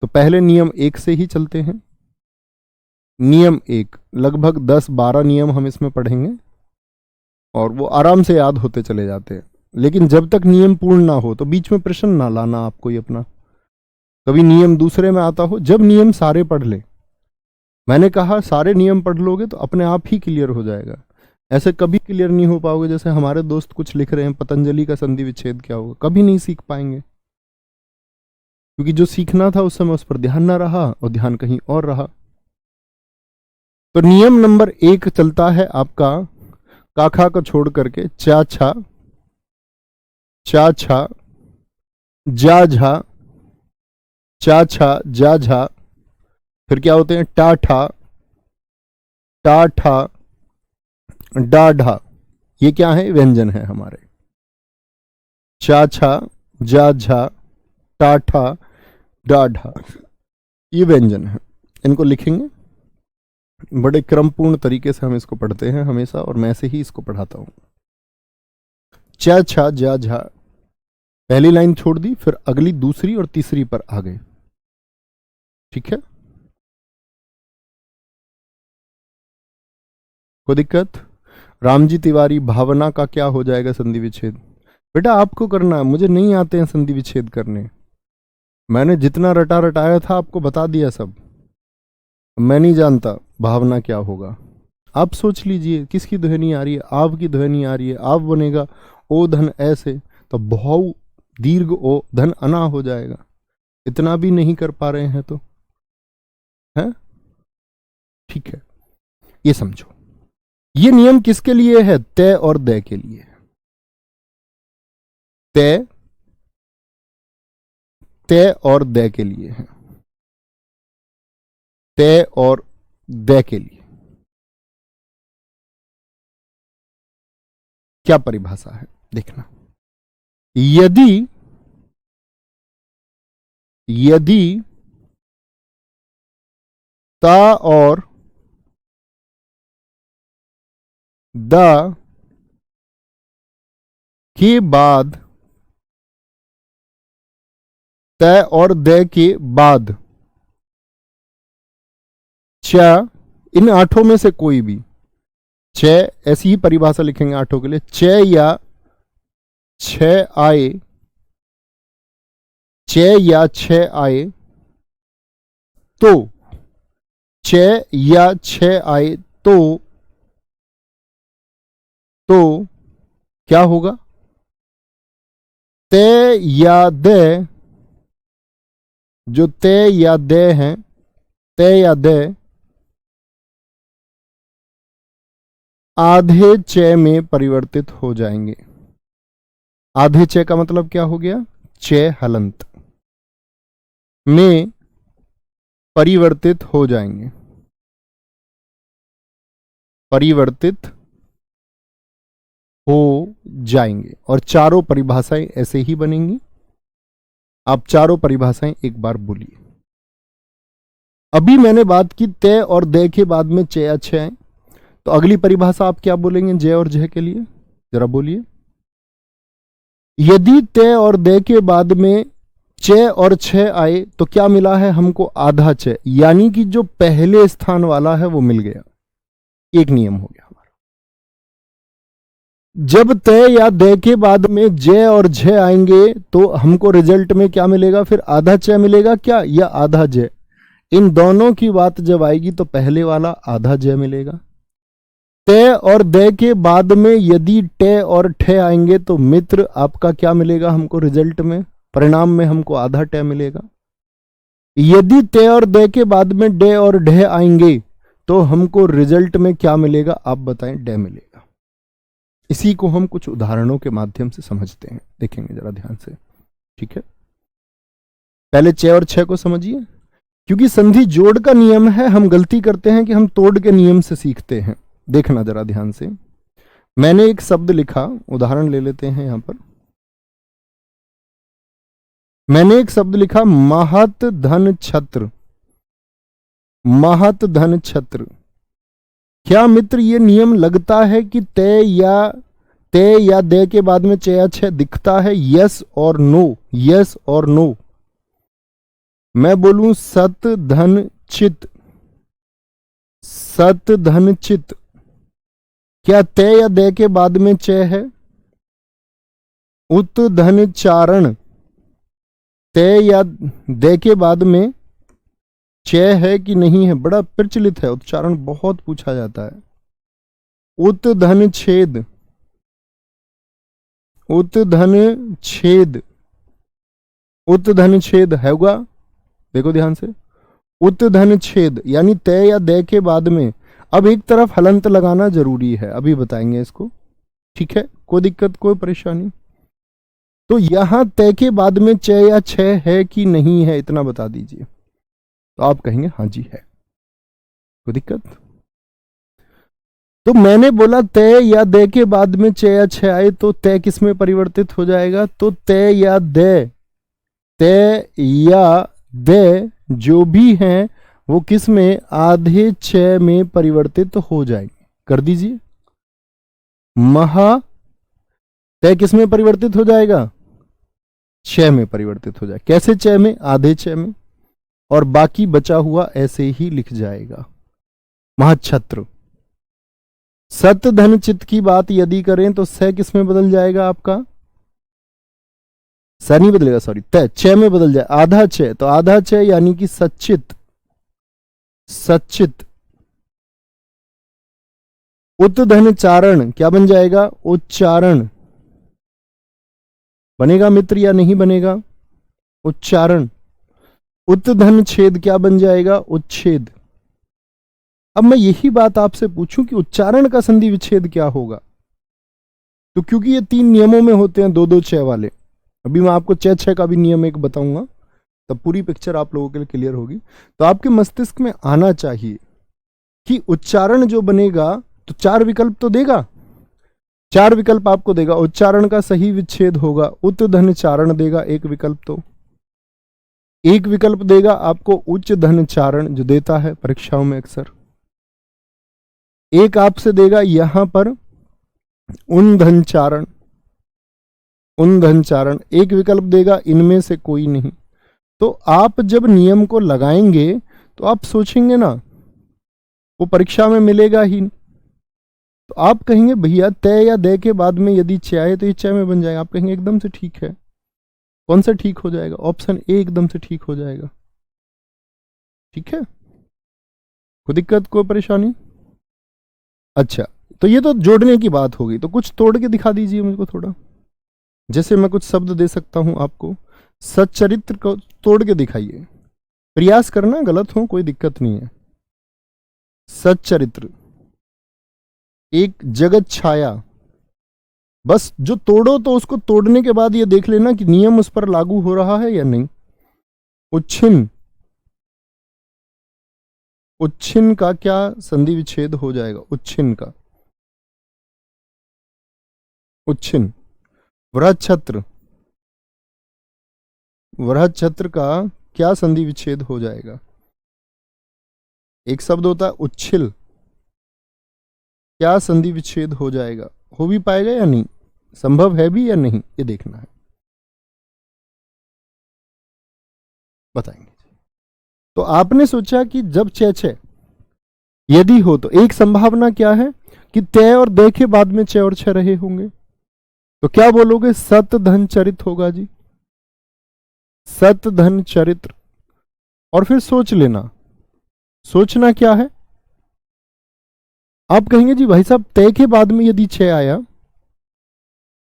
तो पहले नियम 1 से ही चलते हैं। नियम 1, लगभग 10-12 नियम हम इसमें पढ़ेंगे और वो आराम से याद होते चले जाते हैं। लेकिन जब तक नियम पूर्ण ना हो तो बीच में प्रश्न ना लाना आपको ही अपना, कभी नियम दूसरे में आता हो। जब नियम सारे पढ़ ले, मैंने कहा सारे नियम पढ़ लोगे तो अपने आप ही क्लियर हो जाएगा। ऐसे कभी क्लियर नहीं हो पाओगे जैसे हमारे दोस्त कुछ लिख रहे हैं पतंजलि का संधि विच्छेद क्या होगा, कभी नहीं सीख पाएंगे, क्योंकि जो सीखना था उस समय उस पर ध्यान ना रहा और ध्यान कहीं और रहा। तो नियम नंबर 1 चलता है आपका काखा को छोड़ करके चा छा, चा छा, जा झा, चा छा जा झा, फिर क्या होते हैं टा ठा, टा ठा, डा ढा। ये क्या है, व्यंजन है हमारे। चा छा जा झा, टा ठा, डा ढा, ये व्यंजन है। इनको लिखेंगे, बड़े क्रमपूर्ण तरीके से हम इसको पढ़ते हैं हमेशा, और मैं ऐसे ही इसको पढ़ाता हूं। चा छा जा झा, पहली लाइन छोड़ दी, फिर अगली दूसरी और तीसरी पर आ गए। ठीक है, कोई दिक्कत? रामजी तिवारी, भावना का क्या हो जाएगा संधि विच्छेद? बेटा आपको करना है, मुझे नहीं आते हैं संधि विच्छेद करने। मैंने जितना रटा रटाया था आपको बता दिया सब। मैं नहीं जानता भावना क्या होगा। आप सोच लीजिए किसकी ध्वनि आ रही है, आपकी ध्वनि आ रही है, आप बनेगा ओ धन ऐसे, तो बहु दीर्घ ओ धन अना हो जाएगा। इतना भी नहीं कर पा रहे हैं तो है। ठीक है, ये समझो, ये नियम किसके लिए है? तय और दय के लिए। तय, तय और दय के लिए है। तय और दय के लिए क्या परिभाषा है देखना। यदि यदि ता और द के बाद, तय और दय के बाद च, इन आठों में से कोई भी, छ, ऐसी ही परिभाषा लिखेंगे आठों के लिए, छ या छ आए, छ या छ आए तो, छ या छ आए तो क्या होगा? तय या दय जो तय या दय हैं, तय या दय आधे चय में परिवर्तित हो जाएंगे। आधे चय का मतलब क्या हो गया? चय हलंत में परिवर्तित हो जाएंगे, परिवर्तित हो जाएंगे। और चारों परिभाषाएं ऐसे ही बनेंगी। आप चारों परिभाषाएं एक बार बोलिए। अभी मैंने बात की तय और दय के बाद में चय अच्छे आए, तो अगली परिभाषा आप क्या बोलेंगे जय और जय के लिए? जरा बोलिए। यदि तय और दय के बाद में चय और छय आए तो क्या मिला है हमको? आधा चय, यानी कि जो पहले स्थान वाला है वो मिल गया। एक नियम हो गया हमारा। जब तय या दय के बाद में जय और झय आएंगे तो हमको रिजल्ट में क्या मिलेगा? फिर आधा चय मिलेगा क्या, या आधा जय? इन दोनों की बात जब आएगी तो पहले वाला आधा जय मिलेगा। तय और दय के बाद में यदि ट और ठ आएंगे तो मित्र आपका क्या मिलेगा हमको रिजल्ट में? परिणाम में हमको आधा ट मिलेगा। यदि तय और दय के बाद में ड और ढ आएंगे तो हमको रिजल्ट में क्या मिलेगा? आप बताएं। ड मिलेगा। इसी को हम कुछ उदाहरणों के माध्यम से समझते हैं, देखेंगे जरा ध्यान से, ठीक है? पहले च और छ को समझिए, क्योंकि संधि जोड़ का नियम है। हम गलती करते हैं कि हम तोड़ के नियम से सीखते हैं। देखना जरा ध्यान से। मैंने एक शब्द लिखा, उदाहरण ले लेते हैं यहां पर। मैंने एक शब्द लिखा महत धन छत्र। महत धन छत्र। क्या मित्र ये नियम लगता है कि तय या दय के बाद में चया छ दिखता है? यस और नो, यस और नो। मैं बोलूं सत धन चित, सत धन चित, क्या तय या दय के बाद में चय है? उत धन चारण, तय या दय के बाद में चय है कि नहीं है? बड़ा प्रचलित है, उच्चारण बहुत पूछा जाता है। उत धन छेद, उत धन छेद, उत धन छेद है होगा। देखो ध्यान से, उत धन छेद, यानी तय या दय के बाद में अब एक तरफ हलंत लगाना जरूरी है, अभी बताएंगे इसको, ठीक है? कोई दिक्कत, कोई परेशानी? तो यहां तय के बाद में चय या छह है कि नहीं है, इतना बता दीजिए। तो आप कहेंगे हाँ जी है। कोई दिक्कत? तो मैंने बोला तय या दय के बाद में चय या छह आए तो तय किस में परिवर्तित हो जाएगा? तो तय या दय, तय या दय जो भी हैं वो किस में? आधे चय में परिवर्तित हो जाएंगे। कर दीजिए। महा तय किस में परिवर्तित हो जाएगा? चय में परिवर्तित हो जाए। कैसे चय में? आधे चय में। और बाकी बचा हुआ ऐसे ही लिख जाएगा। महाछत्र। सत धन चित्त की बात यदि करें तो स किस में बदल जाएगा आपका? स नहीं बदलेगा, सॉरी, तय चय में बदल जाए। आधा चय, तो आधा चय यानी कि सच्चित, सच्चित। उत धन चारण क्या बन जाएगा? उच्चारण बनेगा मित्र या नहीं बनेगा? उच्चारण। उत धन छेद क्या बन जाएगा? उच्छेद। अब मैं यही बात आपसे पूछूं कि उच्चारण का संधि विच्छेद क्या होगा? तो क्योंकि ये तीन नियमों में होते हैं, दो दो छह वाले, अभी मैं आपको छह छह का भी नियम एक बताऊंगा, तब पूरी पिक्चर आप लोगों के लिए क्लियर होगी। तो आपके मस्तिष्क में आना चाहिए कि उच्चारण जो बनेगा तो चार विकल्प तो देगा, चार विकल्प आपको देगा। उच्चारण का सही विच्छेद होगा, उत धन चारण देगा एक विकल्प, तो एक विकल्प देगा आपको उच्च धन चारण जो देता है परीक्षाओं में अक्सर। एक आपसे देगा यहां पर उन धन चारण, उन धन चारण। एक विकल्प देगा इनमें से कोई नहीं। तो आप जब नियम को लगाएंगे तो आप सोचेंगे ना, वो परीक्षा में मिलेगा ही। तो आप कहेंगे भैया तय या दय के बाद में यदि च आए तो ये च में बन जाएगा। आप कहेंगे एकदम से ठीक है। कौन सा ठीक हो जाएगा? ऑप्शन ए एकदम से ठीक हो जाएगा। ठीक है, कोई दिक्कत, कोई परेशानी? अच्छा, तो ये तो जोड़ने की बात होगी, तो कुछ तोड़ के दिखा दीजिए मुझको थोड़ा। जैसे मैं कुछ शब्द दे सकता हूं आपको, सच्चरित्र को तोड़ के दिखाइए। प्रयास करना, गलत हो कोई दिक्कत नहीं है। सच्चरित्र, एक जगत छाया। बस जो तोड़ो तो उसको तोड़ने के बाद ये देख लेना कि नियम उस पर लागू हो रहा है या नहीं। उच्छिन्न, उच्छिन्न का क्या संधि विच्छेद हो जाएगा? उच्छिन्न का, उच्छिन्न। वृहच्छत्र, वृहच्छत्र का क्या संधि विच्छेद हो जाएगा? एक शब्द होता है उच्छिल, क्या संधि विच्छेद हो जाएगा? हो भी पाएगा या नहीं, संभव है भी या नहीं, ये देखना है, बताएंगे। तो आपने सोचा कि जब च यदि हो तो एक संभावना क्या है कि तय और दय के बाद में च और छ रहे होंगे, तो क्या बोलोगे? सत धन चरित होगा जी, सत धन चरित्र। और फिर सोच लेना, सोचना क्या है? आप कहेंगे जी भाई साहब तय के बाद में यदि छ आया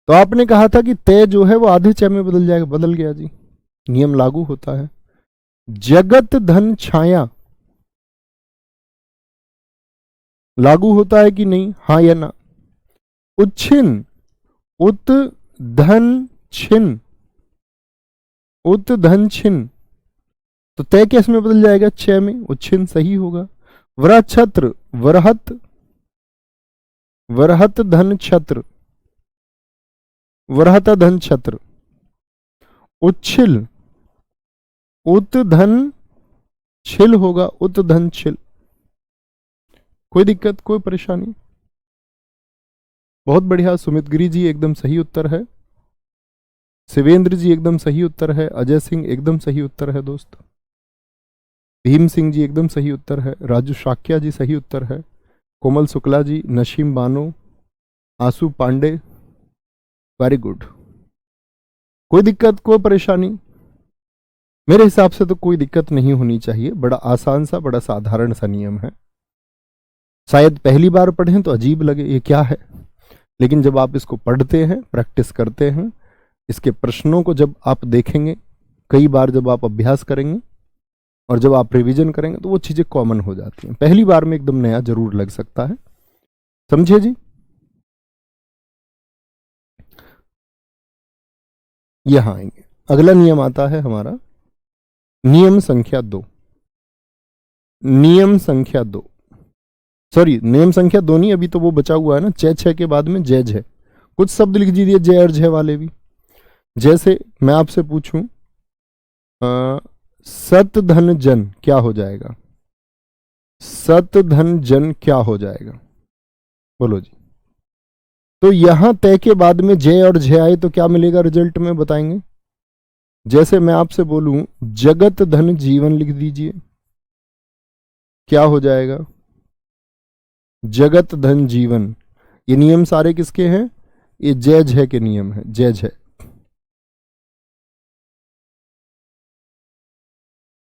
तो आपने कहा था कि तय जो है वो आधे च में बदल जाएगा, बदल गया जी, नियम लागू होता है। जगत धन छाया लागू होता है कि नहीं, हाँ या ना? उच्छिन्न, उत धन छिन्न, उत धन छिन्न, तो तय कैसे में बदल जाएगा? छ में, उच्छिन्न सही होगा। वृहच्छत्र, वरहत, वरहत धन छत्र, वरहत धन छत्र। उच्छिल, उत धन छिल होगा, उत धन छिल। कोई दिक्कत, कोई परेशानी? बहुत बढ़िया, सुमित गिरी जी एकदम सही उत्तर है, शिवेंद्र जी एकदम सही उत्तर है, अजय सिंह एकदम सही उत्तर है दोस्त, भीम सिंह जी एकदम सही उत्तर है, राजू शाक्या जी सही उत्तर है, कोमल शुक्ला जी, नशीम बानो, आंसू पांडे, वेरी गुड। कोई दिक्कत, कोई परेशानी? मेरे हिसाब से तो कोई दिक्कत नहीं होनी चाहिए, बड़ा आसान सा, बड़ा साधारण सा नियम है। शायद पहली बार पढ़ें तो अजीब लगे ये क्या है, लेकिन जब आप इसको पढ़ते हैं, प्रैक्टिस करते हैं, इसके प्रश्नों को जब आप देखेंगे, कई बार जब आप अभ्यास करेंगे और जब आप रिवीजन करेंगे तो वो चीजें कॉमन हो जाती हैं। पहली बार में एकदम नया जरूर लग सकता है, समझे जी? यहां आएंगे, अगला नियम आता है हमारा नियम संख्या 2। नियम संख्या 2, सॉरी नियम संख्या 2 नहीं, अभी तो वो बचा हुआ है ना, च छ के बाद में जय झ। कुछ शब्द लिख दीजिए जय और झ वाले भी। जैसे मैं आपसे पूछूं सत धन जन क्या हो जाएगा? सत धन जन क्या हो जाएगा? बोलो जी। तो यहां तय के बाद में जय और झ आए तो क्या मिलेगा रिजल्ट में, बताएंगे? जैसे मैं आपसे बोलूं जगत धन जीवन लिख दीजिए, क्या हो जाएगा? जगत धन जीवन। ये नियम सारे किसके हैं? ये जय झ के नियम है, जय झ।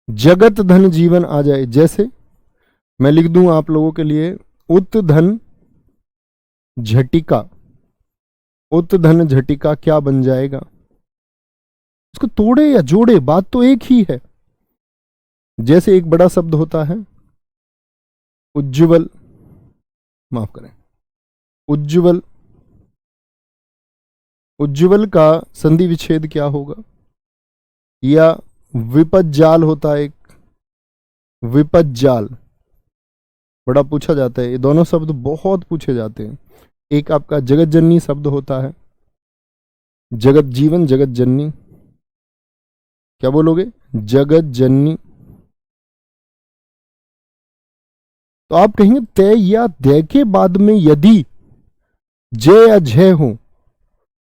जगत धन जीवन आ जाए, जैसे मैं लिख दूं आप लोगों के लिए उत धन झटिका, उत धन झटिका क्या बन जाएगा? उसको तोड़े या जोड़े, बात तो एक ही है। जैसे एक बड़ा शब्द होता है उज्ज्वल, माफ करें, उज्ज्वल, उज्ज्वल का संधि विच्छेद क्या होगा? या विपज्जाल होता है एक, विपज्जाल बड़ा पूछा जाता है, ये दोनों शब्द बहुत पूछे जाते हैं। एक आपका जगत जननी शब्द होता है, जगत जीवन, जगत जननी, क्या बोलोगे? जगत जननी। तो आप कहेंगे तय या दय के बाद में यदि जय या झय हो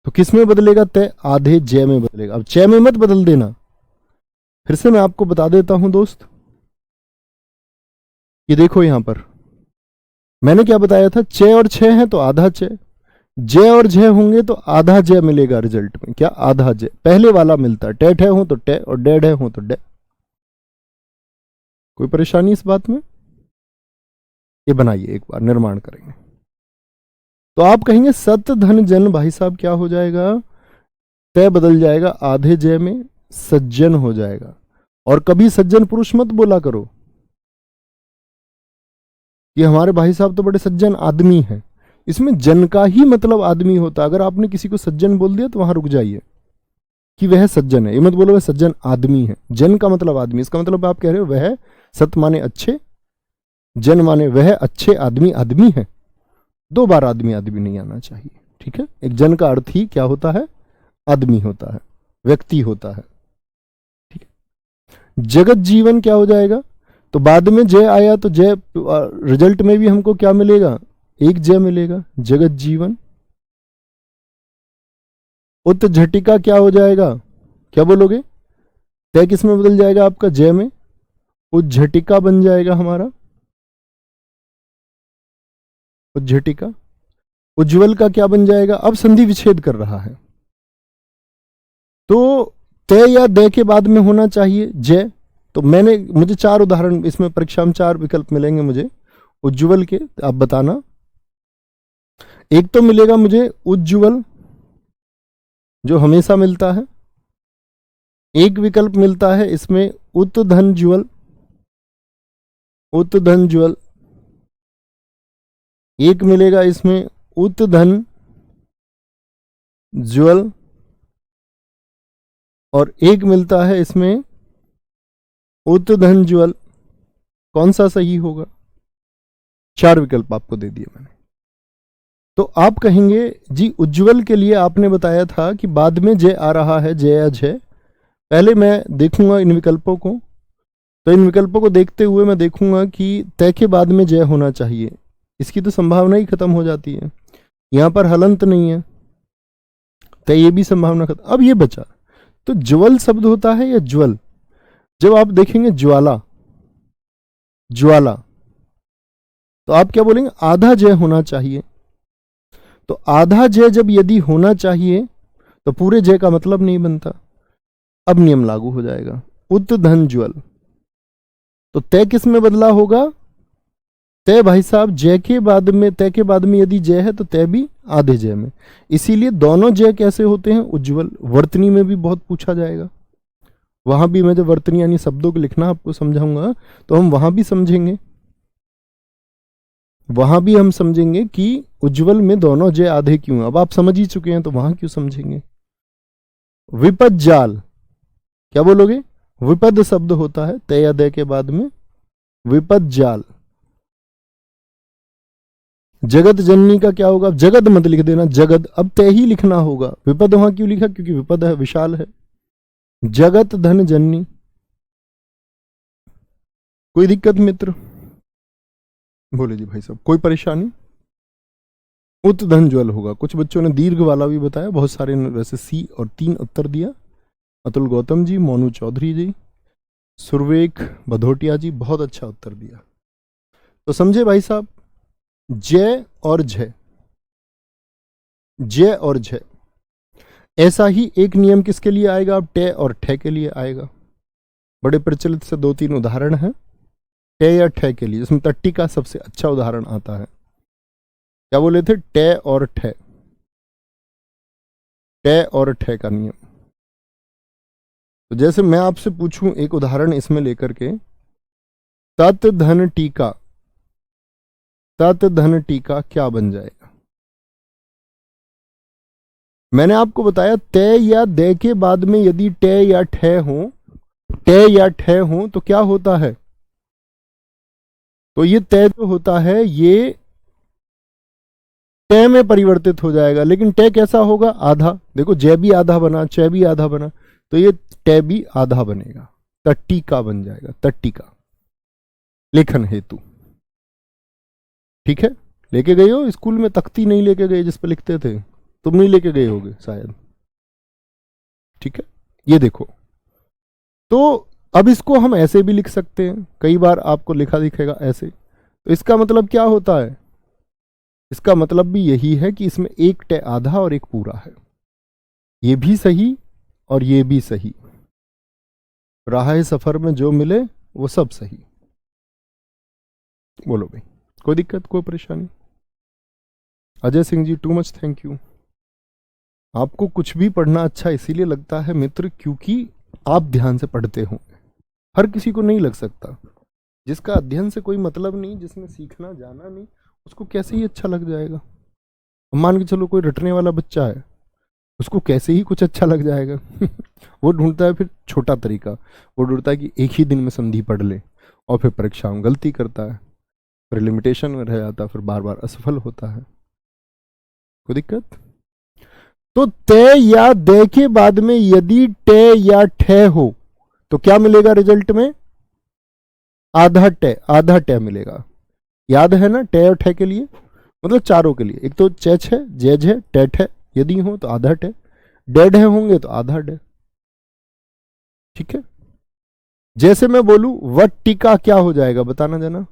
तो किस में बदलेगा? तय आधे जय में बदलेगा। अब च में मत बदल देना, फिर से मैं आपको बता देता हूं दोस्त। ये देखो यहां पर मैंने क्या बताया था, च और छ है तो आधा च, जय और झय होंगे तो आधा जय मिलेगा रिजल्ट में। क्या? आधा जय, पहले वाला मिलता है। टे हो तो टे और डे हो तो डे। कोई परेशानी इस बात में? ये बनाइए, एक बार निर्माण करेंगे तो आप कहेंगे सत धन जन, भाई साहब क्या हो जाएगा? तय बदल जाएगा आधे जय में, सज्जन हो जाएगा। और कभी सज्जन पुरुष मत बोला करो कि हमारे भाई साहब तो बड़े सज्जन आदमी हैं। इसमें जन का ही मतलब आदमी होता। अगर आपने किसी को सज्जन बोल दिया तो वहां रुक जाइए कि वह सज्जन है, ये मत बोलो वह सज्जन आदमी है। जन का मतलब आदमी, इसका मतलब आप कह रहे हो वह सत माने अच्छे, जन माने वह अच्छे आदमी आदमी है। दो बार आदमी आदमी नहीं आना चाहिए, ठीक है। एक जन का अर्थ ही क्या होता है, आदमी होता है, व्यक्ति होता है, ठीक है। जगत जीवन क्या हो जाएगा, तो बाद में जय आया तो जय रिजल्ट में भी हमको क्या मिलेगा, एक जय मिलेगा, जगत जीवन। उत झटिका क्या हो जाएगा, क्या बोलोगे, तय किस में बदल जाएगा आपका, जय में, उज्झटिका बन जाएगा हमारा, उज्झटिका। उज्ज्वल का क्या बन जाएगा, अब संधि विच्छेद कर रहा है तो तय या दय के बाद में होना चाहिए जय। तो मुझे 4 उदाहरण इसमें परीक्षा में 4 विकल्प मिलेंगे मुझे उज्ज्वल के, आप बताना। एक तो मिलेगा मुझे उज्ज्वल जो हमेशा मिलता है, एक विकल्प मिलता है इसमें उत्धनज्वल, उत्धनज्वल, एक मिलेगा इसमें उत्धन ज्वल, और एक मिलता है इसमें उत्धन ज्वल। कौन सा सही होगा, 4 विकल्प आपको दे दिए मैंने। तो आप कहेंगे जी उज्ज्वल के लिए आपने बताया था कि बाद में जय आ रहा है, जय या जय। पहले मैं देखूंगा इन विकल्पों को, तो इन विकल्पों को देखते हुए मैं देखूंगा कि तय के बाद में जय होना चाहिए, इसकी तो संभावना ही खत्म हो जाती है। यहां पर हलंत नहीं है, तो ये भी संभावना खत्म। अब ये बचा, तो ज्वल शब्द होता है या ज्वल, जब आप देखेंगे ज्वाला, ज्वाला, तो आप क्या बोलेंगे, आधा जय होना चाहिए। तो आधा जय जब यदि होना चाहिए तो पूरे जय का मतलब नहीं बनता। अब नियम लागू हो जाएगा, उत्धन ज्वल। तो तय किस में बदला होगा, तय भाई साहब जय के बाद में, तय के बाद में यदि जय है तो तय भी आधे जय में। इसीलिए दोनों जय कैसे होते हैं, उज्ज्वल। वर्तनी में भी बहुत पूछा जाएगा, वहां भी मैं जब वर्तनी यानी शब्दों को लिखना आपको समझाऊंगा तो हम वहां भी समझेंगे, वहां भी हम समझेंगे कि उज्ज्वल में दोनों जय आधे क्यों। अब आप समझ ही चुके हैं तो वहां क्यों समझेंगे। विपद जाल, क्या बोलोगे, विपद शब्द होता है तय या दय के बाद में, विपद जाल। जगत जननी का क्या होगा, जगत मत लिख देना, जगत अब तय ही लिखना होगा। विपद वहां क्यों लिखा, क्योंकि विपद है, विशाल है। जगत धन जननी, कोई दिक्कत मित्र, बोले जी भाई साहब कोई परेशानी। उत्धन ज्वल होगा। कुछ बच्चों ने दीर्घ वाला भी बताया, बहुत सारे ने वैसे सी और 3 उत्तर दिया। अतुल गौतम जी, मोनू चौधरी जी, सुरवेक भदौटिया जी, बहुत अच्छा उत्तर दिया। तो समझे भाई साहब, जय और जय, जय और जय। ऐसा ही एक नियम किसके लिए आएगा, अब टे और ठे के लिए आएगा। बड़े प्रचलित से 2-3 उदाहरण हैं टे या ठे के लिए, इसमें टट्टी का सबसे अच्छा उदाहरण आता है। क्या बोले थे, टे और ठे, टे और ठे का नियम। तो जैसे मैं आपसे पूछूं एक उदाहरण इसमें लेकर के, तत् धन टीका, तत् धन टीका क्या बन जाएगा। मैंने आपको बताया तय या दे के बाद में यदि टे या ठे हो, टे या ठे हो तो क्या होता है, तो ये तय जो होता है ये तय में परिवर्तित हो जाएगा। लेकिन टे कैसा होगा, आधा। देखो जय भी आधा बना, चे भी आधा बना, तो ये टे भी आधा बनेगा, तट्टी का बन जाएगा, तट्टी का, लेखन हेतु। ठीक है, लेके गए हो स्कूल में, तख्ती नहीं लेके गए जिस पे लिखते थे, तुम नहीं लेके गए होगे शायद। ठीक है, ये देखो, तो अब इसको हम ऐसे भी लिख सकते हैं, कई बार आपको लिखा दिखेगा ऐसे। तो इसका मतलब क्या होता है, इसका मतलब भी यही है कि इसमें एक टे आधा और एक पूरा है। ये भी सही और ये भी सही, राह सफर में जो मिले वो सब सही। बोलो भाई, कोई दिक्कत, कोई परेशानी। Ajay Singh ji, too much thank you. आपको कुछ भी पढ़ना अच्छा इसीलिए लगता है मित्र, क्योंकि आप ध्यान से पढ़ते हो। हर किसी को नहीं लग सकता। जिसका अध्ययन से कोई मतलब नहीं, जिसने सीखना जाना नहीं, उसको कैसे ही अच्छा लग जाएगा। मान के चलो कोई रटने वाला बच्चा है, उसको कैसे ही कुछ अच्छा लग जाएगा। वो ढूंढता है फिर छोटा तरीका, वो ढूंढता है कि एक ही दिन में संधि पढ़ ले, और फिर परीक्षा में गलती करता है, फिर लिमिटेशन में रह जाता है, फिर बार बार असफल होता है। कोई दिक्कत? तो ते या दे के बाद में यदि टे या ठे हो तो क्या मिलेगा रिजल्ट में? आधा टे, आधा टे मिलेगा। याद है ना टे और ठे के लिए, मतलब चारों के लिए। एक तो चेच है, जेज है, टेट है, यदि हो तो आधा टे, डेड है होंगे तो आधा डे। ठीक है। जैसे मैं बोलूं वट टीका, क्या हो जाएगा बताना जना?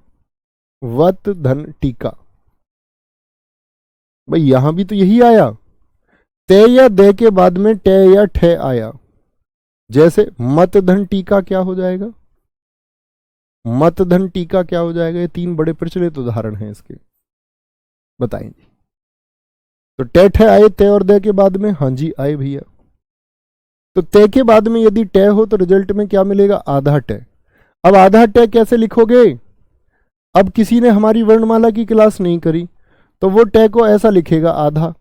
वत धन टीका। भाई यहां भी तो यही आया, ते या दे के बाद में टे या ठे आया। जैसे मत धन टीका क्या हो जाएगा? मत धन टीका क्या हो जाएगा? ये तीन बड़े प्रचलित उदाहरण हैं इसके, बताएंगे। तो टे ठे आए ते और दे के बाद में? हाँ जी आए भैया। तो ते के बाद में यदि टे हो तो रिजल्ट में क्या मिलेगा? आधा टे। अब आधा टे कैसे लिखोगे? अब किसी ने हमारी वर्णमाला की क्लास नहीं करी तो वो टे को ऐसा लिखेगा आधा।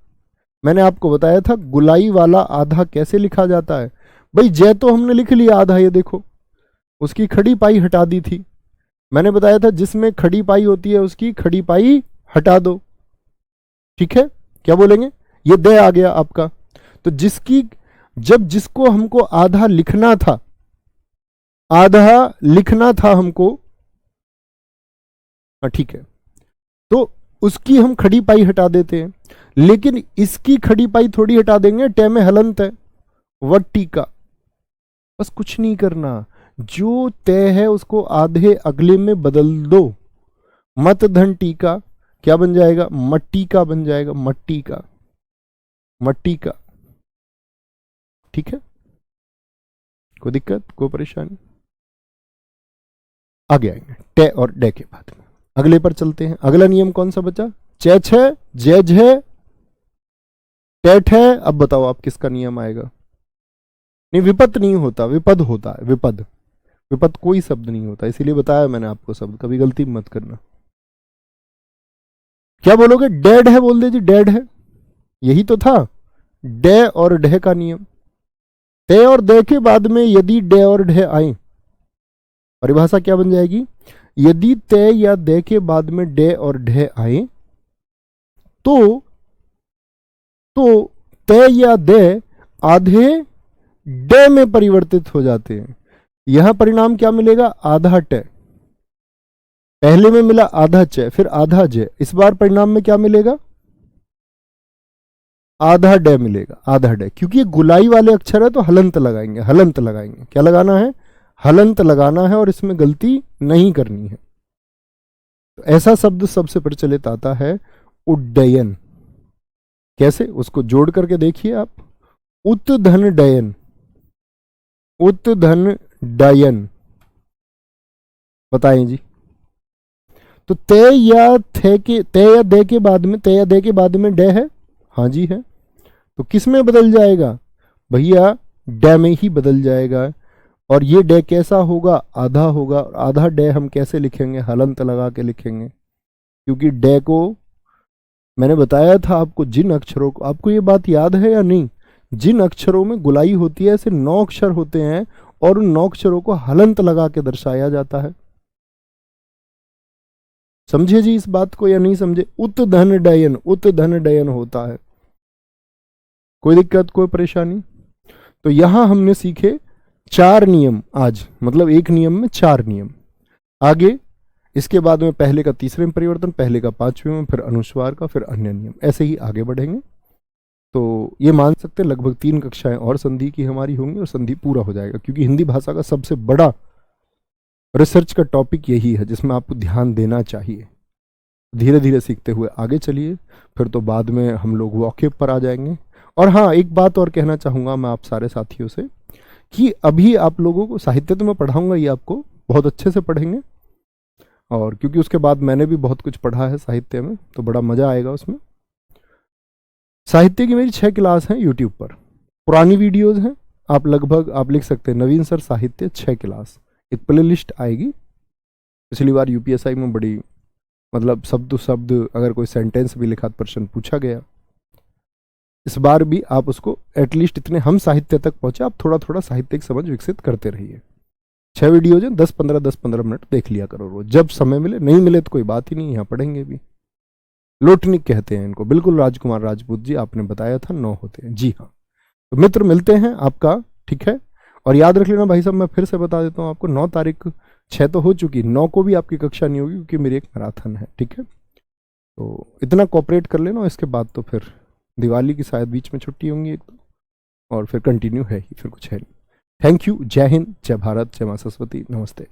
मैंने आपको बताया था गुलाई वाला आधा कैसे लिखा जाता है। भाई जय तो हमने लिख लिया आधा, ये देखो उसकी खड़ी पाई हटा दी थी। मैंने बताया था जिसमें खड़ी पाई होती है उसकी खड़ी पाई हटा दो। ठीक है, क्या बोलेंगे? ये दे आ गया आपका। तो जिसकी, जब जिसको हमको आधा लिखना था, आधा लिखना था हमको, ठीक है, तो उसकी हम खड़ी पाई हटा देते हैं। लेकिन इसकी खड़ी पाई थोड़ी हटा देंगे, टे में हलंत है, वट्टी का। बस कुछ नहीं करना, जो तय है उसको आधे अगले में बदल दो। मत धन टीका क्या बन जाएगा? मट्टी का बन जाएगा, मट्टी का, मट्टी का। ठीक है, कोई दिक्कत, कोई परेशानी? आगे आएंगे टे और डे के बाद में, अगले पर चलते हैं। अगला नियम कौन सा बचा? चैच है, जेज है, टेट है। अब बताओ आप किसका नियम आएगा? नहीं, विपद नहीं होता, विपद होता है, विपद। विपद कोई शब्द नहीं होता, इसीलिए बताया मैंने आपको शब्द, कभी गलती मत करना। क्या बोलोगे? डेड है बोल दीजिए, डेड है, यही तो था डे और ढे का नियम। ते और दे के बाद में यदि डे और ढे आए, परिभाषा क्या बन जाएगी? यदि ते या दे के बाद में डे और ढे आए तो ते या दे आधे डे में परिवर्तित हो जाते हैं। यह परिणाम क्या मिलेगा? आधा टे। पहले में मिला आधा चे, फिर आधा जे, इस बार परिणाम में क्या मिलेगा? आधा डे मिलेगा, आधा डे। क्योंकि ये गुलाई वाले अक्षर है तो हलंत लगाएंगे, हलंत लगाएंगे। क्या लगाना है? हलंत लगाना है, और इसमें गलती नहीं करनी है। तो ऐसा शब्द सबसे प्रचलित आता है उड्डयन। कैसे? उसको जोड़ करके देखिए आप, उत धन डयन, उत धन डयन। बताएं जी। तो ते या थे के, ते या दे के बाद में, ते या दे के बाद में डे है, हाँ जी है, तो किस में बदल जाएगा? भैया डे में ही बदल जाएगा। और ये डे कैसा होगा? आधा होगा। और आधा डे हम कैसे लिखेंगे? हलंत लगा के लिखेंगे। क्योंकि डे को मैंने बताया था आपको, जिन अक्षरों को, आपको ये बात याद है या नहीं, जिन अक्षरों में गुलाई होती है, ऐसे 9 अक्षर होते हैं और उन 9 अक्षरों को हलंत लगा के दर्शाया जाता है। समझे जी इस बात को या नहीं समझे? उत धन डयन, उत धन डयन होता है। कोई दिक्कत, कोई परेशानी? तो यहां हमने सीखे 4 नियम आज, मतलब एक नियम में 4 नियम। आगे इसके बाद में पहले का तीसरे में परिवर्तन, पहले का 5वें में, फिर अनुस्वार का, फिर अन्य नियम, ऐसे ही आगे बढ़ेंगे। तो ये मान सकते हैं लगभग 3 कक्षाएं और संधि की हमारी होंगी और संधि पूरा हो जाएगा। क्योंकि हिंदी भाषा का सबसे बड़ा रिसर्च का टॉपिक यही है जिसमें आपको ध्यान देना चाहिए। धीरे धीरे सीखते हुए आगे चलिए, फिर तो बाद में हम लोग वॉकेब पर आ जाएंगे। और हाँ, एक बात और कहना चाहूँगा मैं आप सारे साथियों से, कि अभी आप लोगों को साहित्य तो मैं पढ़ाऊँगा, ये आपको बहुत अच्छे से पढ़ेंगे। और क्योंकि उसके बाद मैंने भी बहुत कुछ पढ़ा है साहित्य में, तो बड़ा मज़ा आएगा उसमें। साहित्य की मेरी 6 क्लास हैं यूट्यूब पर, पुरानी वीडियोज़ हैं। आप लगभग आप लिख सकते हैं नवीन सर साहित्य 6 क्लास, एक प्ले लिस्ट आएगी। पिछली बार यूपीएसआई में बड़ी मतलब शब्द शब्द अगर कोई सेंटेंस भी लिखा प्रश्न पूछा गया, इस बार भी आप उसको एटलीस्ट इतने हम साहित्य तक पहुंचे, आप थोड़ा थोड़ा साहित्यिक समझ विकसित करते रहिए। 6 वीडियोज हैं, 10-15 मिनट देख लिया करो रोज, जब समय मिले। नहीं मिले तो कोई बात ही नहीं, यहाँ पढ़ेंगे भी। लोटनिक कहते हैं इनको, बिल्कुल राजकुमार राजपूत जी आपने बताया था 9 होते हैं, जी हाँ। तो मित्र मिलते हैं आपका, ठीक है। और याद रख लेना भाई साहब, मैं फिर से बता देता हूँ आपको, 9 तारीख 6 तो हो चुकी, 9 को भी आपकी कक्षा नहीं होगी क्योंकि मेरी एक मैराथन है, ठीक है। तो इतना कॉपरेट कर लेना, इसके बाद तो फिर दिवाली की शायद बीच में छुट्टी होंगी एक दो, और फिर कंटिन्यू है ही, फिर कुछ है नहीं। थैंक यू, जय हिंद, जय भारत, जय मां सरस्वती, नमस्ते।